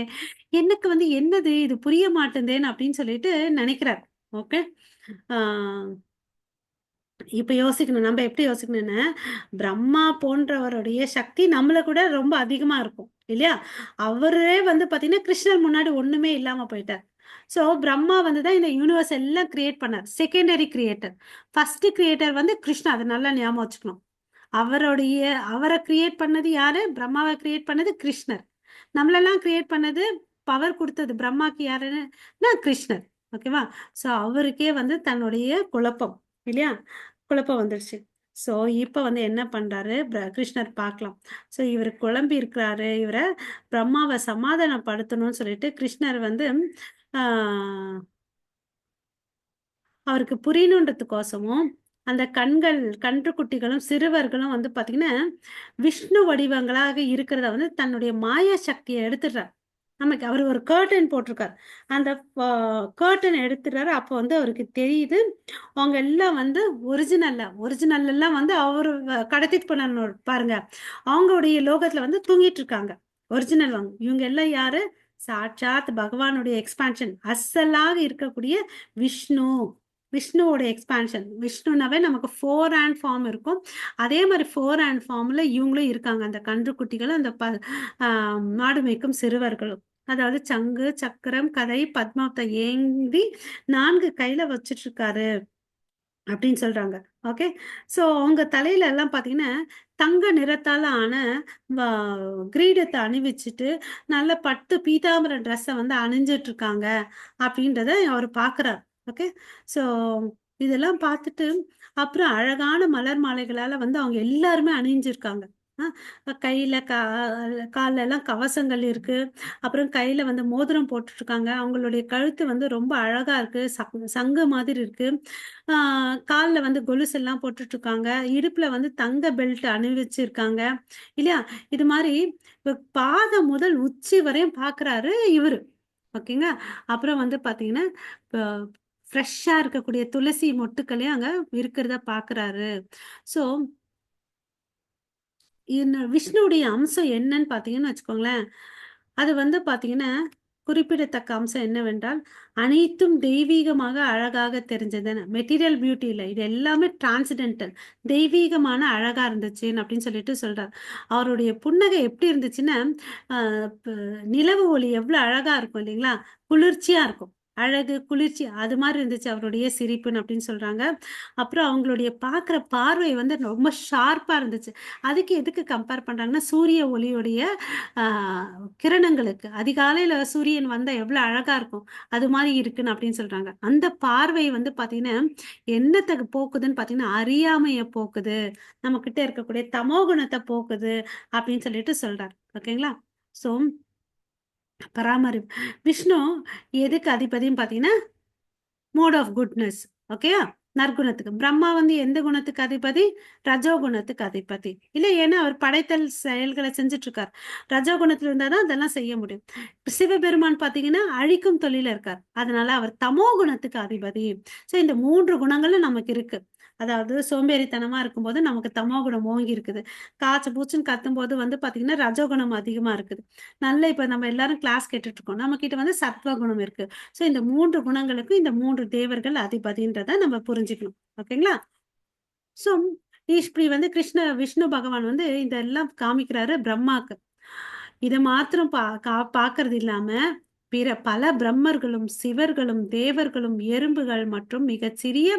எனக்கு வந்து என்னது இது புரிய மாட்டேங்குதேன்னு அப்படின்னு சொல்லிட்டு நினைக்கிறார். ஓகே. ஆ இப்ப யோசிக்கணும். நம்ம எப்படி யோசிக்கணும்னா, பிரம்மா போன்றவருடைய சக்தி நம்மள கூட ரொம்ப அதிகமா இருக்கும். இல்லையா? அவரே வந்து பார்த்தீங்கன்னா, கிருஷ்ணர் முன்னாடி ஒண்ணுமே இல்லாம போயிட்டார். பிரம்மா வந்து தான் இந்த யூனிவர்ஸ் எல்லாம் கிரியேட் பண்ணார். Secondary creator. ஃபர்ஸ்ட் கிரியேட்டர் வந்து கிருஷ்ணா. அத நல்லா ஞாபகம் வச்சுக்கணும். அவருடைய அவர கிரியேட் பண்ணது யாரு? பிரம்மாவ கிரியேட் பண்ணது கிருஷ்ணர். நம்மளெல்லாம் கிரியேட் பண்ணது, பவர் குடுத்தது பிரம்மாக்கு யாருன்னா கிருஷ்ணர். ஓகேவா? அவருக்கே வந்து தன்னுடைய குழப்பம். இல்லையா? குழப்பம் வந்துருச்சு. இப்ப வந்து என்ன பண்றாரு? கிருஷ்ணர் பார்க்கலாம். இவரு குழம்பி இருக்கிறாரு. இவர பிரம்மாவ சமாதானப்படுத்தணும்னு சொல்லிட்டு கிருஷ்ணர் வந்து ஆ அவருக்கு புரியணுன்றதுக்கோசமும் அந்த கன்றுக்குட்டிகளும் சிறுவர்களும் வந்து பாத்தீங்கன்னா விஷ்ணு வடிவங்களாக இருக்கிறத வந்து தன்னுடைய மாயா சக்தியை எடுத்துடுறார். நமக்கு அவர் ஒரு கர்டன் போட்டிருக்கார். அந்த கர்டன் எடுத்துடுறாரு. அப்போ வந்து அவருக்கு தெரியுது அவங்க எல்லாம் வந்து ஒரிஜினல் எல்லாம் வந்து அவரு கடத்திட்டு பண்ண பாருங்க. அவங்களுடைய லோகத்துல வந்து தூங்கிட்டு இருக்காங்க. ஒரிஜினல் வாங்க இவங்க எல்லாம் யாரு? சாட்சாத் பகவானுடைய எக்ஸ்பான்ஷன் அசலாக இருக்கக்கூடிய விஷ்ணு. விஷ்ணுவோட எக்ஸ்பான்ஷன். விஷ்ணுனாவே நமக்கு ஃபோர் ஹேண்ட் ஃபார்ம் இருக்கும். அதே மாதிரி ஃபோர் ஹேண்ட் ஃபார்ம்ல இவங்களும் இருக்காங்க. அந்த கன்றுக்குட்டிகளும் அந்த மாடு மேய்க்கும் சிறுவர்களும். அதாவது சங்கு சக்கரம் கதை பத்மாவத்தை ஏந்தி 4 கையில வச்சிட்டு இருக்காரு அப்படின்னு சொல்றாங்க. ஓகே. சோ அவங்க தலையில எல்லாம் பாத்தீங்கன்னா தங்க நிறத்தால ஆன கிரீடத்தை அணிவிச்சுட்டு நல்ல பட்டு பீதாம்பரம் ட்ரெஸ்ஸை வந்து அணிஞ்சிட்டு இருக்காங்க அப்படின்றத அவர் பாக்குறார். ஓகே. சோ இதெல்லாம் பார்த்துட்டு அப்புறம் அழகான மலர் மாலைகளால வந்து அவங்க எல்லாருமே அணிஞ்சிருக்காங்க. கையில கால்ல எல்லாம் கவசங்கள் இருக்கு. அப்புறம் கையில வந்து மோதிரம் போட்டுட்டு இருக்காங்க. அவங்களுடைய கழுத்து வந்து ரொம்ப அழகா இருக்கு. சங்கு மாதிரி இருக்கு. கால்ல வந்து கொலுசு எல்லாம் போட்டுட்டு இருக்காங்க. இடுப்புல வந்து தங்க பெல்ட் அணிவிச்சிருக்காங்க. இல்லையா? இது மாதிரி பாதம் முதல் உச்சி வரையும் பாக்குறாரு இவரு. ஓகேங்க. அப்புறம் வந்து பாத்தீங்கன்னா ஃப்ரெஷ்ஷா இருக்கக்கூடிய துளசி மொட்டுக்களையும் அங்க இருக்கிறத பாக்குறாரு. சோ விஷ்ணுவுடைய அம்சம் என்னன்னு பாத்தீங்கன்னு வச்சுக்கோங்களேன். அது வந்து பாத்தீங்கன்னா குறிப்பிடத்தக்க அம்சம் என்னவென்றால் அனைத்தும் தெய்வீகமாக அழகாக தெரிஞ்சதுன்னு மெட்டீரியல் பியூட்டி இல்லை, இது எல்லாமே டிரான்சிடென்டல் தெய்வீகமான அழகா இருந்துச்சுன்னு அப்படின்னு சொல்லிட்டு சொல்றார். அவருடைய புன்னகை எப்படி இருந்துச்சுன்னா நிலவு ஒளி எவ்வளவு அழகா இருக்கும் இல்லைங்களா? குளிர்ச்சியா இருக்கும். அழகு குளிர்ச்சி அது மாதிரி இருந்துச்சு அவருடைய சிரிப்புன்னு அப்படின்னு சொல்றாங்க. அப்புறம் அவங்களுடைய பார்க்குற பார்வை வந்து ரொம்ப ஷார்ப்பா இருந்துச்சு. அதுக்கு எதுக்கு கம்பேர் பண்றாங்கன்னா, சூரிய ஒளியுடைய ஆ கிரணங்களுக்கு அதிகாலையில சூரியன் வந்தா எவ்வளவு அழகா இருக்கும். அது மாரி இருக்குன்னு அப்படின்னு சொல்றாங்க. அந்த பார்வை வந்து பார்த்தீங்கன்னா, என்னத்த போக்குதுன்னு பார்த்தீங்கன்னா, அறியாமைய போக்குது. நம்மகிட்ட இருக்கக்கூடிய தமோ குணத்த போக்குது அப்படின்னு சொல்லிட்டு சொல்றார். ஓகேங்களா? ஸோ விஷ்ணு எதுக்கு அதிபதின்னு பார்த்தீங்கன்னா மோட் ஆஃப் குட்னஸ். ஓகேயா? நற்குணத்துக்கு. பிரம்மா வந்து எந்த குணத்துக்கு அதிபதி? ரஜோ குணத்துக்கு அதிபதி. இல்ல ஏன்னா அவர் படைத்தல் செயல்களை செஞ்சுட்டு இருக்கார். ரஜோ குணத்துல இருந்தாதான் அதெல்லாம் செய்ய முடியும். சிவபெருமான் பாத்தீங்கன்னா அழிக்கும் தொழில இருக்கார். அதனால அவர் தமோ குணத்துக்கு அதிபதி. சோ இந்த 3 குணங்களும் நமக்கு இருக்கு. அதாவது சோம்பேறித்தனமா இருக்கும்போது நமக்கு தமோ குணம் ஓங்கி இருக்குது. காய்ச்ச பூச்சுன்னு கத்தும்போது வந்து பாத்தீங்கன்னா ரஜோகுணம் அதிகமா இருக்குது. நல்ல இப்ப நம்ம எல்லாரும் கிளாஸ் கேட்டுட்டு இருக்கோம். நம்ம கிட்ட வந்து சத்வ குணம் இருக்கு. சோ இந்த 3 குணங்களுக்கு இந்த 3 தேவர்கள் அதிபதின்றத நம்ம புரிஞ்சுக்கணும். ஓகேங்களா? சோ இப்படி வந்து விஷ்ணு பகவான் வந்து இதெல்லாம் காமிக்கிறாரு பிரம்மாக்கு. இத மாத்திரம் பாக்குறது இல்லாம பிற பல பிரம்மர்களும் சிவர்களும் தேவர்களும் எறும்புகள் மற்றும் மிகச்சிறிய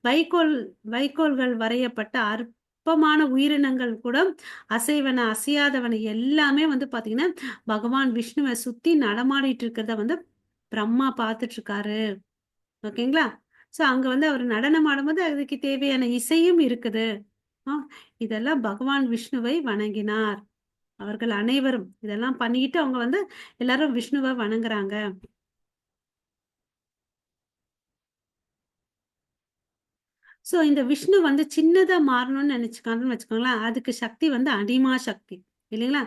வைக்கோல் வைக்கோல்கள் வரையப்பட்ட அற்பமான உயிரினங்கள் கூட அசைவன அசையாதவன எல்லாமே வந்து பாத்தீங்கன்னா பகவான் விஷ்ணுவை சுத்தி நடமாடிட்டு இருக்கிறத வந்து பிரம்மா பார்த்துட்டு இருக்காரு. ஓகேங்களா? சோ அங்க வந்து அவர் நடனம் ஆடும்போது அதுக்கு தேவையான இசையும் இருக்குது. ஆ இதெல்லாம் பகவான் விஷ்ணுவை வணங்கினார். அவர்கள் அனைவரும் இதெல்லாம் பண்ணிட்டு அவங்க வந்து எல்லாரும் விஷ்ணுவ வணங்குறாங்க. சோ இந்த விஷ்ணு வந்து சின்னதா மாறணும்னு நினைச்சுக்காங்கன்னு வச்சுக்கோங்களேன். அதுக்கு சக்தி வந்து அனிமா சக்தி. இல்லைங்களா?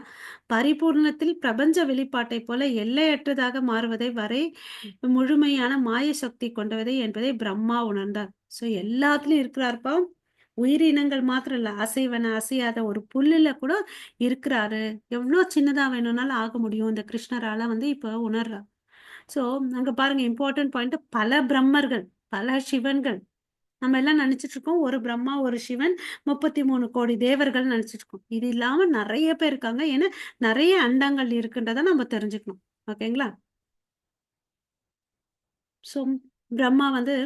பரிபூரணத்தில் பிரபஞ்ச வெளிப்பாட்டை போல எல்லையற்றதாக மாறுவதை வரை முழுமையான மாய சக்தி கொண்டவதே என்பதை பிரம்மா உணர்ந்தார். சோ எல்லாத்துலயும் இருக்கிறார்ப்பா. உயிரினங்கள் மாத்திரம் இல்ல. அசைவன அசையாத ஒரு புல்லுல கூட இருக்கிறாரு. எவ்வளோ சின்னதா வேணும்னாலும் ஆக முடியும். இந்த கிருஷ்ணரால வந்து இப்ப உணர்றா. சோ அங்க பாருங்க இம்பார்ட்டன்ட் பாயிண்ட் பல பிரம்மர்கள், பல சிவன்கள். நம்ம எல்லாம் நினைச்சிட்டு இருக்கோம் ஒரு பிரம்மா ஒரு சிவன் 33 கோடி தேவர்கள் நினைச்சிட்டு இருக்கோம். இது இல்லாம நிறைய பேர் இருக்காங்க. ஏன்னா நிறைய அண்டங்கள் இருக்குன்றத நம்ம தெரிஞ்சுக்கணும். ஓகேங்களா? சோ பிரம்மா வந்து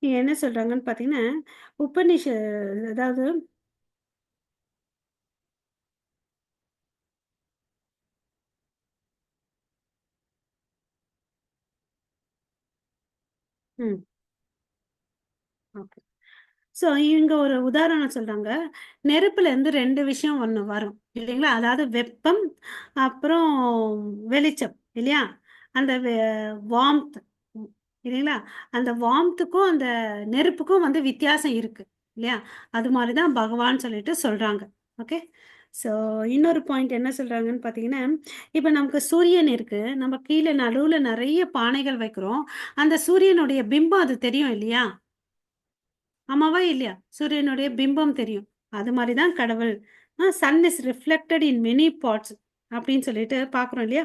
என்ன சொல்றாங்கன்னு பார்த்தீங்கன்னா, உபநிஷ அதாவது ம். ஓகே. ஸோ இவங்க ஒரு உதாரணம் சொல்றாங்க. நெருப்புலேருந்து 2 விஷயம் ஒண்ணு வரும் இல்லைங்களா? அதாவது வெப்பம், அப்புறம் வெளிச்சம் இல்லையா? அந்த வார்ம்த் இல்லைங்களா? அந்த வார்ம்த்துக்கும், அந்த நெருப்புக்கும் வந்து வித்தியாசம் இருக்கு இல்லையா? அது மாரி தான் பகவான் சொல்லிட்டு சொல்றாங்க. ஓகே. ஸோ இன்னொரு பாயிண்ட் என்ன சொல்றாங்கன்னு பார்த்தீங்கன்னா, இப்ப நமக்கு சூரியன் இருக்கு. நம்ம கீழ நடுவுல நெறைய பானைகள் வைக்கிறோம். அந்த சூரியனுடைய பிம்பம் அது தெரியும் இல்லையா? ஆமாவா? இல்லையா? சூரியனுடைய பிம்பம் தெரியும். அது மாரி தான் கடவுள். Sun is reflected in many parts அப்படின்னு சொல்லிட்டு பார்க்குறோம் இல்லையா?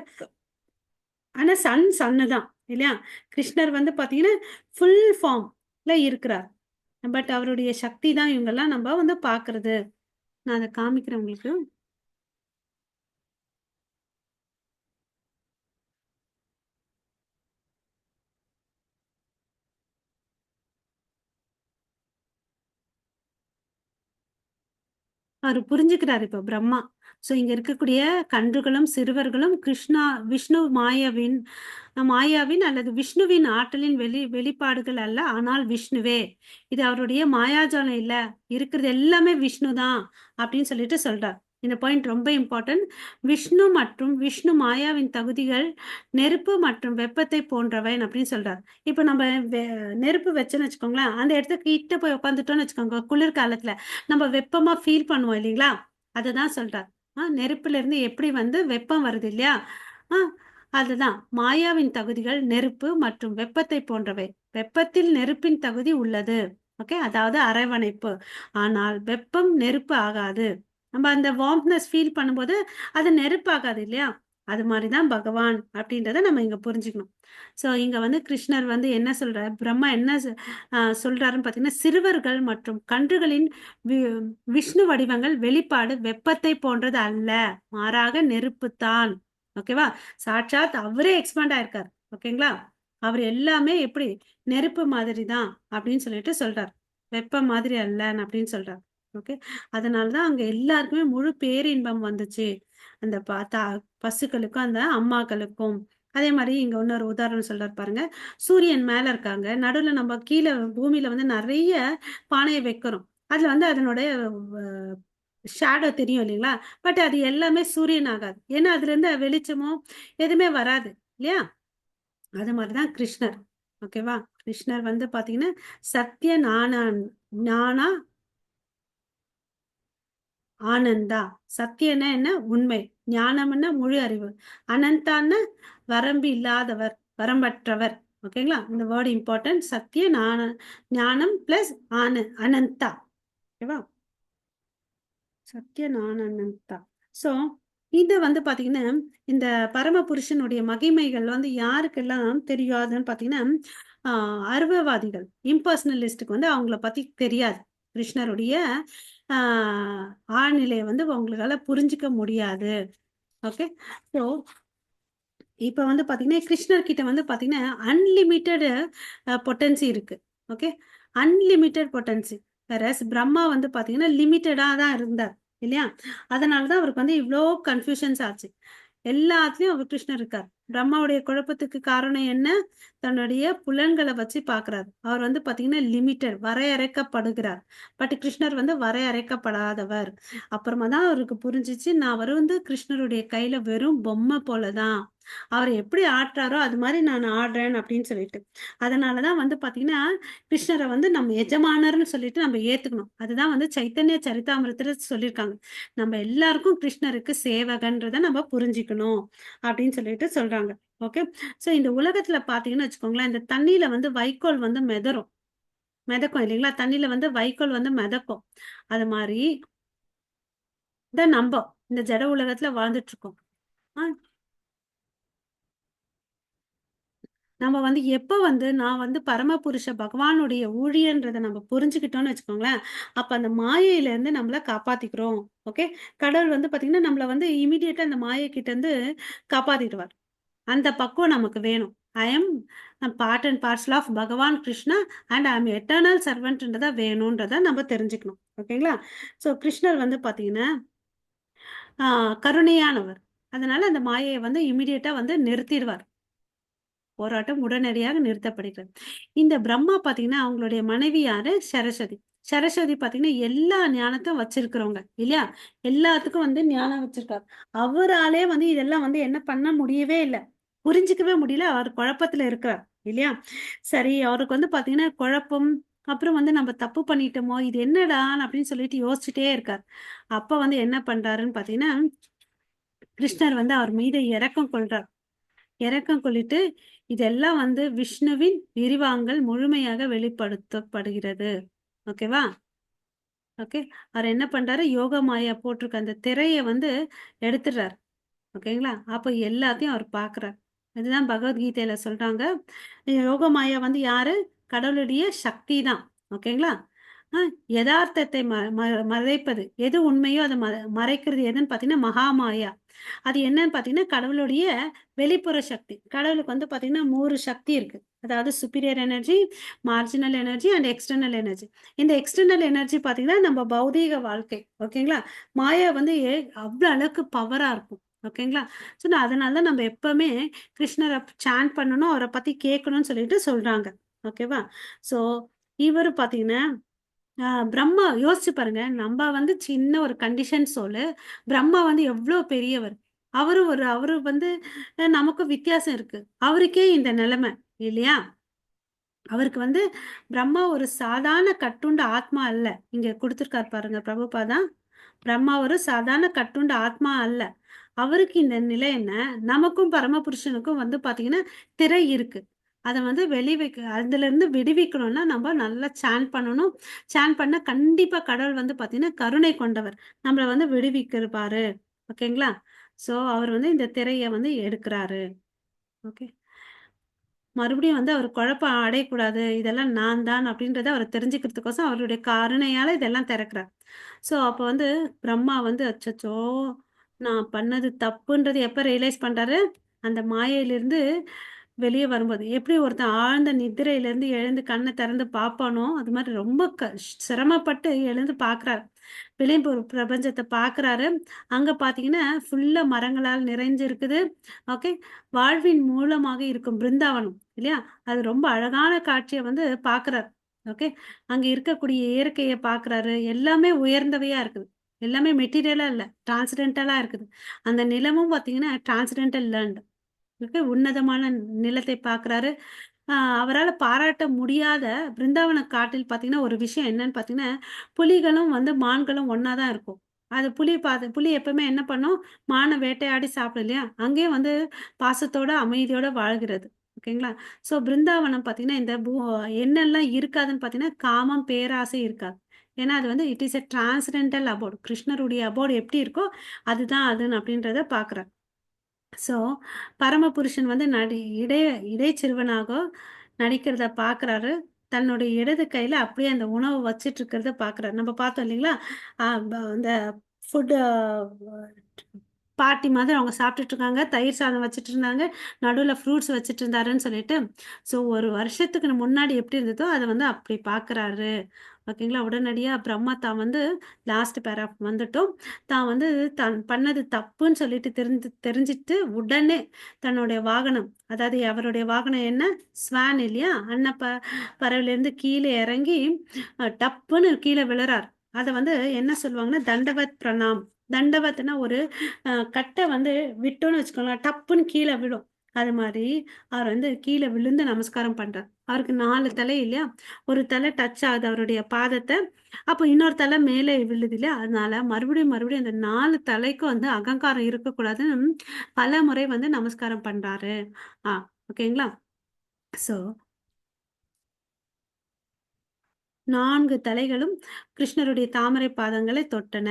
ஆனா சன்னு தான் இல்லையா? கிருஷ்ணர் வந்து பார்த்தீங்கன்னா, ஃபுல் ஃபார்ம்ல இருக்கிறார். பட் அவருடைய சக்தி தான் இவங்கலாம் நம்ப வந்து பார்க்குறது. நான் அத காமிக்கிறேன் உங்களுக்கு. அவரு புரிஞ்சுக்கிறாரு இப்ப பிரம்மா. ஸோ இங்க இருக்கக்கூடிய கன்றுகளும், சிறுவர்களும் கிருஷ்ணா விஷ்ணு மாயாவின் அல்லது விஷ்ணுவின் ஆற்றலின் வெளிப்பாடுகள் அல்ல. ஆனால் விஷ்ணுவே. இது அவருடைய மாயாஜாலம் இல்ல. இருக்கிறது எல்லாமே விஷ்ணு தான் அப்படின்னு சொல்லிட்டு சொல்றார். இந்த பாயிண்ட் ரொம்ப இம்பார்ட்டன்ட். விஷ்ணு மற்றும் விஷ்ணு மாயாவின் தகுதிகள் நெருப்பு மற்றும் வெப்பத்தை போன்றவை அப்படின்னு சொல்றார். இப்ப நம்ம வெ நெருப்பு வச்சோன்னு வச்சுக்கோங்களேன், அந்த இடத்துக்கு கிட்ட போய் உட்காந்துட்டோம்னு வச்சுக்கோங்க, குளிர்காலத்துல நம்ம வெப்பமா ஃபீல் பண்ணுவோம் இல்லைங்களா? அததான் சொல்றார். நெருப்புலேருந்து எப்படி வந்து வெப்பம் வருது இல்லையா? ஆ அதுதான். மாயாவின் தகுதிகள் நெருப்பு மற்றும் வெப்பத்தை போன்றவை. வெப்பத்தில் நெருப்பின் தகுதி உள்ளது. ஓகே. அதாவது அரவணைப்பு. ஆனால் வெப்பம் நெருப்பு ஆகாது. நம்ம அந்த வார்ம்த்னஸ் ஃபீல் பண்ணும்போது, அது நெருப்பு ஆகாது இல்லையா? அது மாரி தான் பகவான் அப்படின்றத நம்ம இங்க புரிஞ்சுக்கணும். ஸோ இங்க வந்து கிருஷ்ணர் வந்து என்ன சொல்றார்? பிரம்மா என்ன சொல்றாருன்னு பார்த்தீங்கன்னா, சிறுவர்கள் மற்றும் கன்றுகளின் வி விஷ்ணு வடிவங்கள் வெளிப்பாடு வெப்பத்தை போன்றது அல்ல. மாறாக நெருப்புத்தான். ஓகேவா? சாட்சாத் அவரே எக்ஸ்பாண்ட் ஆயிருக்காரு. ஓகேங்களா? அவரு எல்லாமே எப்படி நெருப்பு மாதிரி தான் அப்படின்னு சொல்லிட்டு சொல்றார். வெப்பம் மாதிரி அல்லன்னு அப்படின்னு சொல்றார். ஓகே. அதனால தான் அங்க எல்லாருக்குமே முழு பேரின்பம் வந்துச்சு. அந்த பசுக்களுக்கும், அந்த அம்மாக்களுக்கும். அதே மாரி இங்க இன்னொரு உதாரணம் சொல்றாரு பாருங்க. சூரியன் மேல இருக்காங்க. நடுவுல நம்ம கீழ பூமியில வந்து நெறைய பானைய வைக்கிறோம். அதுல வந்து அதனுடைய வ ஷேடோ தெரியும் இல்லைங்களா? பட் அது எல்லாமே சூரியன் ஆகாது. ஏன்னா அதுலருந்து வெளிச்சமோ எதுவுமே வராது. இல்லையா? அது மாரி தான் கிருஷ்ணர். ஓகேவா? கிருஷ்ணர் வந்து பார்த்தீங்கன்னா, சத்ய ஞானா ஆனந்தா. சத்தியன்னா என்ன? உண்மை. ஞானம்ன்னா முழு அறிவு. அனந்தான்னா வரம்பு இல்லாதவர், வரம்பற்றவர். ஓகேங்களா? இந்த வேர்ட் இம்பார்ட்டன்ட். சத்திய ஞானம் பிளஸ் அனந்தா. ஓகேவா? சத்யநானந்தா. ஸோ, இது வந்து பார்த்தீங்கன்னா, இந்த பரமபுருஷனுடைய மகிமைகள் வந்து யாருக்கெல்லாம் தெரியாதுன்னு பார்த்தீங்கன்னா, ஆ அருவவாதிகள், இம்பர்சனலிஸ்ட்க்கு வந்து அவங்கள பத்தி தெரியாது. கிருஷ்ணருடைய ஆ ஆழ்நிலைய வந்து அவங்களால புரிஞ்சுக்க முடியாது. ஓகே. ஸோ, இப்ப வந்து பார்த்தீங்கன்னா, கிருஷ்ணர் கிட்ட வந்து பார்த்தீங்கன்னா, அன்லிமிட்டட் பொட்டன்சி இருக்கு. Okay. Unlimited potency. Whereas Brahma வந்து பார்த்தீங்கன்னா, லிமிட்டடா தான் இருந்தார். இல்லையா? அதனால தான் அவருக்கு வந்து இவ்ளோ கன்ஃப்யூஷன்ஸ் ஆச்சு. எல்லாத்துலயும் அவர் கிருஷ்ணர் இருக்கார். பிரம்மாவுடைய குழப்பத்துக்கு காரணம் என்ன? தன்னுடைய புலன்கள வச்சு பார்க்குறாரு. அவர் வந்து பார்த்தீங்கன்னா, லிமிட்டட் வரையறைக்கப்படுகிறார். பட் கிருஷ்ணர் வந்து வரையறைக்கப்படாதவர். அப்புறமா தான் அவருக்கு புரிஞ்சுச்சு, நான் வந்து கிருஷ்ணருடைய கையில வெறும் பொம்மை போல தான். அவர் எப்படி ஆட்டுறாரோ, அது மாரி நான் ஆடுறேன் அப்படின்னு சொல்லிட்டு. அதனால தான் வந்து பார்த்தீங்கன்னா, கிருஷ்ணர வந்து நம்ம எஜமானர்ன்னு சொல்லிட்டு நம்ம ஏத்துக்கணும். அதுதான் வந்து சைத்தன்ய சரிதாமிரத்துல சொல்லியிருக்காங்க. நம்ம எல்லாருக்கும் கிருஷ்ணருக்கு சேவகன்றத நம்ம புரிஞ்சுக்கணும் அப்படின்னு சொல்லிட்டு சொல்றாங்க. ஓகே. ஸோ இந்த உலகத்துல பார்த்தீங்கன்னு வச்சுக்கோங்களேன், இந்த தண்ணீல வந்து வைக்கோல் வந்து மிதக்கும் இல்லைங்களா? தண்ணீல வந்து வைக்கோல் வந்து மிதக்கும். அது மாரி தான் இந்த ஜட உலகத்துல வாழ்ந்துட்டு இருக்கோம். ஆ நம்ம வந்து எப்ப வந்து நான் வந்து பரமபுருஷ பகவானுடைய ஊழியன்றத நம்ம புரிஞ்சுக்கிட்டோம்னு வச்சுக்கோங்களேன், அப்ப அந்த மாயையிலேருந்து நம்மள காப்பாத்திக்கிறோம். ஓகே. கடவுள் வந்து பார்த்தீங்கன்னா, நம்மள வந்து இமிடியேட்டா அந்த மாயை கிட்டேருந்து காப்பாத்திடுவார். அந்த பக்குவம் நமக்கு வேணும். I am part and parcel of Bhagavan Krishna and I am eternal சர்வெண்ட்ன்றதை வேணுன்றதை நம்ம தெரிஞ்சுக்கணும். ஓகேங்களா? ஸோ கிருஷ்ணர் வந்து பார்த்தீங்கன்னா கருணையானவர். அதனால அந்த மாயையை வந்து இமிடியேட்டா வந்து நிறுத்திடுவார். போராட்டம் உடனடியாக நிறுத்தப்படுகிறது. இந்த பிரம்மா பார்த்தீங்கன்னா, அவங்களுடைய மனைவி யாரு? சரஸ்வதி. சரஸ்வதி பார்த்தீங்கன்னா, எல்லா ஞானத்தையும் வச்சிருக்கிறவங்க இல்லையா? எல்லாத்துக்கும் வந்து ஞானம் வச்சிருக்காரு. அவராலே வந்து இதெல்லாம் வந்து என்ன பண்ண முடியவே இல்ல. புரிஞ்சுக்கவே முடியல. அவர் குழப்பத்துல இருக்கிறார். இல்லையா? சரி, அவருக்கு வந்து பார்த்தீங்கன்னா, குழப்பம், அப்புறம் வந்து நம்ம தப்பு பண்ணிட்டோமோ, இது என்னடா அப்படின்னு சொல்லிட்டு யோசிச்சுட்டே இருக்கார். அப்ப வந்து என்ன பண்றாருன்னு பார்த்தீங்கன்னா, கிருஷ்ணர் வந்து அவர் மீது இரக்கம் கொள்றார். இரக்கம் கொள்ளிட்டு, இதெல்லாம் வந்து விஷ்ணுவின் விரிவாங்கள் முழுமையாக வெளிப்படுத்தப்படுகிறது. ஓகேவா? ஓகே. அவர் என்ன பண்றாரு, யோக மாயா போட்டிருக்க அந்த திரைய வந்து எடுத்துடுறாரு. ஓகேங்களா? அப்ப எல்லாத்தையும் அவர் பார்க்குறார். அதுதான் பகவத்கீதையில சொல்றாங்க. யோக மாயா வந்து யாரு? கடவுளுடைய சக்தி தான். ஓகேங்களா? அ எதார்த்தத்தை ம ம மறைப்பது. எது உண்மையோ அத மறைக்கிறது எதுன்னு பார்த்தீங்கன்னா, மகாமாயா. அது என்னன்னு பார்த்தீங்கன்னா, கடவுளுடைய வெளிப்புற சக்தி. கடவுளுக்கு வந்து பார்த்தீங்கன்னா 3 சக்தி இருக்கு. அதாவது superior energy, marginal energy and external energy. இந்த எக்ஸ்டர்னல் எனர்ஜி பார்த்தீங்கன்னா, நம்ம பௌதீக வாழ்க்கை. ஓகேங்களா? மாயா வந்து அவ்ளோ அளவுக்கு பவரா இருக்கும். ஓகேங்களா? ஸோ நான் அதனால தான் நம்ம எப்பவுமே கிருஷ்ணர சாண்ட் பண்ணணும், அவர பத்தி கேட்கணும்னு சொல்லிட்டு சொல்றாங்க. ஓகேவா? ஸோ இவரு பார்த்தீங்கன்னா பிரம்மா யோசிச்சு பாருங்க. நம்ப வந்து சின்ன ஒரு கண்டிஷன் சோலு. பிரம்மா வந்து எவ்ளோ பெரியவர். அவரு வந்து நமக்கும் வித்தியாசம் இருக்கு. அவருக்கே இந்த நிலைமை இல்லையா? அவருக்கு வந்து பிரம்மா ஒரு சாதாரண கட்டுண்ட ஆத்மா அல்ல. இங்க குடுத்திருக்காரு பாருங்க பிரபுபாதா. பிரம்மா ஒரு சாதாரண கட்டுண்ட ஆத்மா அல்ல. அவருக்கு இந்த நிலை என்ன? நமக்கும் பரமபுருஷனுக்கும் வந்து பார்த்தீங்கன்னா, திரை இருக்கு. அத வந்து அதுலருந்து விடுவிக்கணும்னா, நம்ம நல்லா சாண்ட் பண்ணணும். சாண்ட் பண்ணா கண்டிப்பா கடவுள் வந்து பார்த்தீங்கன்னா, கருணை கொண்டவர். நம்மள வந்து விடுவிக்கிருப்பாரு. ஓகேங்களா? ஸோ, அவர் வந்து இந்த திரைய வந்து எடுக்குறாரு. ஓகே. மறுபடியும் வந்து அவர் குழப்பம் அடையக்கூடாது. இதெல்லாம் நான் தான் அப்படின்றத அவர் தெரிஞ்சுக்கிறதுக்கோசம் அவருடைய கருணையால இதெல்லாம் திறக்கிறார். ஸோ அப்ப வந்து பிரம்மா வந்து அச்சச்சோ! நான் பண்ணது தப்புன்றது எப்ப ரியலைஸ் பண்றாரு? அந்த மாயையிலிருந்து வெளிய வரும்போது. எப்படி ஒருத்தன் ஆழ்ந்த நித்திரையிலிருந்து எழுந்து கண்ண திறந்து பார்ப்பானோ, அது மாரி ரொம்ப சிரமப்பட்டு எழுந்து பார்க்குறாரு. வெளிய பிரபஞ்சத்த பார்க்குறாரு. அங்க பார்த்தீங்கன்னா, ஃபுல்லா மரங்களால் நிறைஞ்சு இருக்குது. ஓகே. வாழ்வின் மூலமாக இருக்கும் பிருந்தாவனம் இல்லையா? அது ரொம்ப அழகான காட்சிய வந்து பார்க்குறார். ஓகே. அங்க இருக்கக்கூடிய இயற்கைய பார்க்குறாரு. எல்லாமே உயர்ந்தவையா இருக்குது. எல்லாமே மெட்டீரியலா இல்ல. டிரான்சென்டென்டலா இருக்குது. அந்த நிலமும் பார்த்தீங்கன்னா, டிரான்சென்டென்டல் லேண்ட். ஓகே. உன்னதமான நிலத்தை பார்க்குறாரு. அ அவரால பாராட்ட முடியாத பிருந்தாவன காட்டில் பார்த்தீங்கன்னா, ஒரு விஷயம் என்னன்னு பார்த்தீங்கன்னா, புலிகளும் வந்து மான்களும் ஒண்ணா தான் இருக்கும். அது புலி எப்பவுமே என்ன பண்ணும்? மான வேட்டையாடி சாப்பிடும் இல்லையா? அங்கேயும் வந்து பாசத்தோட, அமைதியோட வாழ்கிறது. ஓகேங்களா? ஸோ பிருந்தாவனம் பார்த்தீங்கன்னா, இந்த என்னெல்லாம் இருக்காதுன்னு பார்த்தீங்கன்னா, காமம், பேராசை இருக்காது. ஏன்னா, அது வந்து it is a transcendental abort. கிருஷ்ணருடைய அபோர்ட் எப்படி இருக்கோ, அதுதான் அதுன்னு அப்படின்றத பார்க்குறார். ஸோ, பரமபுருஷன் வந்து இடைச்சிறுவனாக நடிக்கிறத பார்க்குறாரு. தன்னுடைய இடது கையில அப்படியே அந்த உணவு வச்சுட்டு இருக்கிறத பார்க்குறாரு. நம்ம பார்த்தோம் இல்லைங்களா? அந்த ஃபுட் பார்ட்டி மாதிரி அவங்க சாப்பிட்டுட்டு இருக்காங்க. தயிர் சாதம் வச்சுட்டு இருந்தாங்க. நடுவுல ஃப்ரூட்ஸ் வச்சுட்டு இருந்தாருன்னு சொல்லிட்டு, ஸோ ஒரு வருஷத்துக்கு முன்னாடி எப்படி இருந்ததோ, அத வந்து அப்படி பார்க்குறாரு. ஓகேங்களா? உடனடியா பிரம்மா தான் வந்து லாஸ்ட் பேராகிராஃப் வந்துட்டும், தான் வந்து தான் பண்ணது தப்புன்னு சொல்லிட்டு தெரிஞ்சுட்டு, உடனே தன்னுடைய வாகனம், அதாவது அவருடைய வாகனம் என்ன? ஸ்வான் இல்லையா? பறவையிலேருந்து கீழ இறங்கி, டப்புன்னு கீழ விழுறார். அத வந்து என்ன சொல்லுவாங்கன்னா, தண்டவத் பிரணாம். தண்டவத்னா ஒரு கட்ட வந்து விட்டோம்னு வச்சுக்கோங்களேன், டப்புன்னு கீழ விழும். அது மாரி அவர் வந்து கீழ விழுந்து நமஸ்காரம் பண்றார். அவருக்கு 4 தலை இல்லையா? ஒரு தலை டச் ஆகுது அவருடைய பாதத்த. அப்ப இன்னொரு தலை மேலே விழுது இல்லையா? அதனால மறுபடியும் அந்த 4 தலைக்கும் வந்து அகங்காரம் இருக்கக்கூடாதுன்னு பலமுறை வந்து நமஸ்காரம் பண்றாரு. ஆ ஓகேங்களா? ஸோ 4 தலைகளும் கிருஷ்ணருடைய தாமரை பாதங்களை தொட்டன.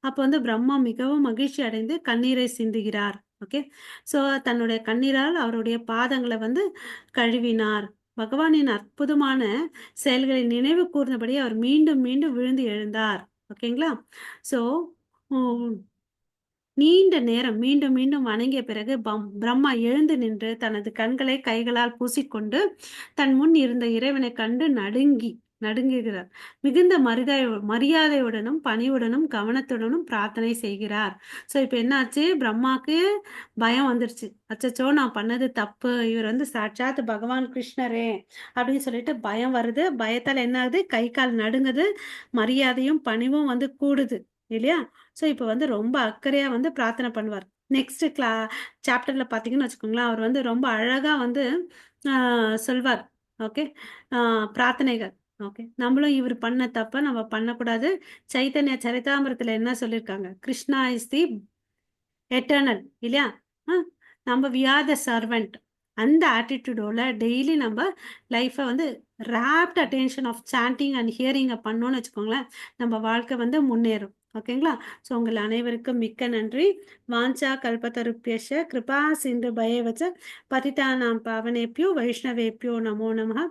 அப்ப வந்து பிரம்மா மிகவும் மகிழ்ச்சி அடைந்து கண்ணீரை சிந்துகிறார். ஓகே. ஸோ தன்னுடைய கண்ணீரால் அவருடைய பாதங்கள வந்து கழுவினார். பகவானின் அற்புதமான செயல்களை நினைவு கூர்ந்தபடி அவர் மீண்டும் மீண்டும் விழுந்து எழுந்தார். ஓகேங்களா? ஸோ ம் நீண்ட நேரம் மீண்டும் மீண்டும் வணங்கிய பிறகு பிரம்மா எழுந்து நின்று தனது கண்களை கைகளால் பூசிக்கொண்டு தன் முன் இருந்த இறைவனை கண்டு நடுங்குகிறார். மிகுந்த மரியாதையுடனும் பணிவுடனும் கவனத்துடனும் பிரார்த்தனை செய்கிறார். ஸோ இப்போ என்னாச்சு, பிரம்மாக்கு பயம் வந்துருச்சு. அச்சச்சோ நான் பண்ணது தப்பு, இவர் வந்து சாட்சாத் பகவான் கிருஷ்ணரே அப்படின்னு சொல்லிட்டு பயம் வருது. பயத்தால் என்ன ஆகுது, கை கால் நடுங்குது, மரியாதையும் பணிவும் வந்து கூடுது இல்லையா? ஸோ இப்போ வந்து ரொம்ப அக்கறையா வந்து பிரார்த்தனை பண்ணுவார். நெக்ஸ்ட் சாப்டர்ல பார்த்தீங்கன்னு வச்சுக்கோங்களேன், அவர் வந்து ரொம்ப அழகா வந்து சொல்வார். ஓகே, பிரார்த்தனைகள். ஓகே, நம்மளும் இவர் பண்ண தப்ப நம்ம பண்ணக்கூடாது. சைத்தன்ய சரிதாமிரத்துல என்ன சொல்லியிருக்காங்க, கிருஷ்ணா இஸ் தி எட்டர்னல் இல்லையா? நம்ம வி ஆர் த சர்வெண்ட். அந்த ஆட்டிடியூடோட டெய்லி நம்ம லைஃப்பை வந்து rapt attention of chanting and ஹியரிங்கை பண்ணோன்னு வச்சுக்கோங்களேன், நம்ம வாழ்க்கை வந்து முன்னேறும். ஓகேங்களா? ஸோ உங்கள் அனைவருக்கும் மிக்க நன்றி. வாஞ்சா கல்பத்தருப்பியஷ கிருபா சிந்து பயவச்ச பதிதானாம் பாவனேப்பியோ வைஷ்ணவேப்பியோ நமோ நமः.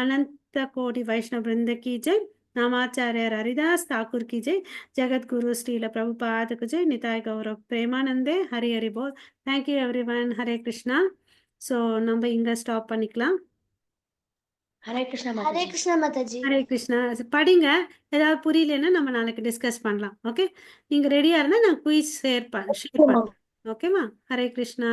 अनंत कोटि वैष्णव वृंद की जय. नामाचार्य हरिदास ठाकुर की जय. जगत गुरु श्रील प्रभुपाद की जय. निताय गौरव प्रेमानंदे. हरि हरि बोल. Thank you everyone. Hare Krishna. So நம்ம இங்கே ஸ்டாப் பண்ணிக்கலாம். ஹரே கிருஷ்ணா ஹரே மாதாஜி. கிருஷ்ணா மாதாஜி. ஹரே கிருஷ்ணா. படிங்க, ஏதாவது புரியலன்னா நம்ம நாளைக்கு டிஸ்கஸ் பண்ணலாம். ஓகே, நீங்கள் ரெடியாக இருந்தால் நான் குயிஸ் ஷேர் பண்ணுறேன். ஓகேவா? ஹரே கிருஷ்ணா.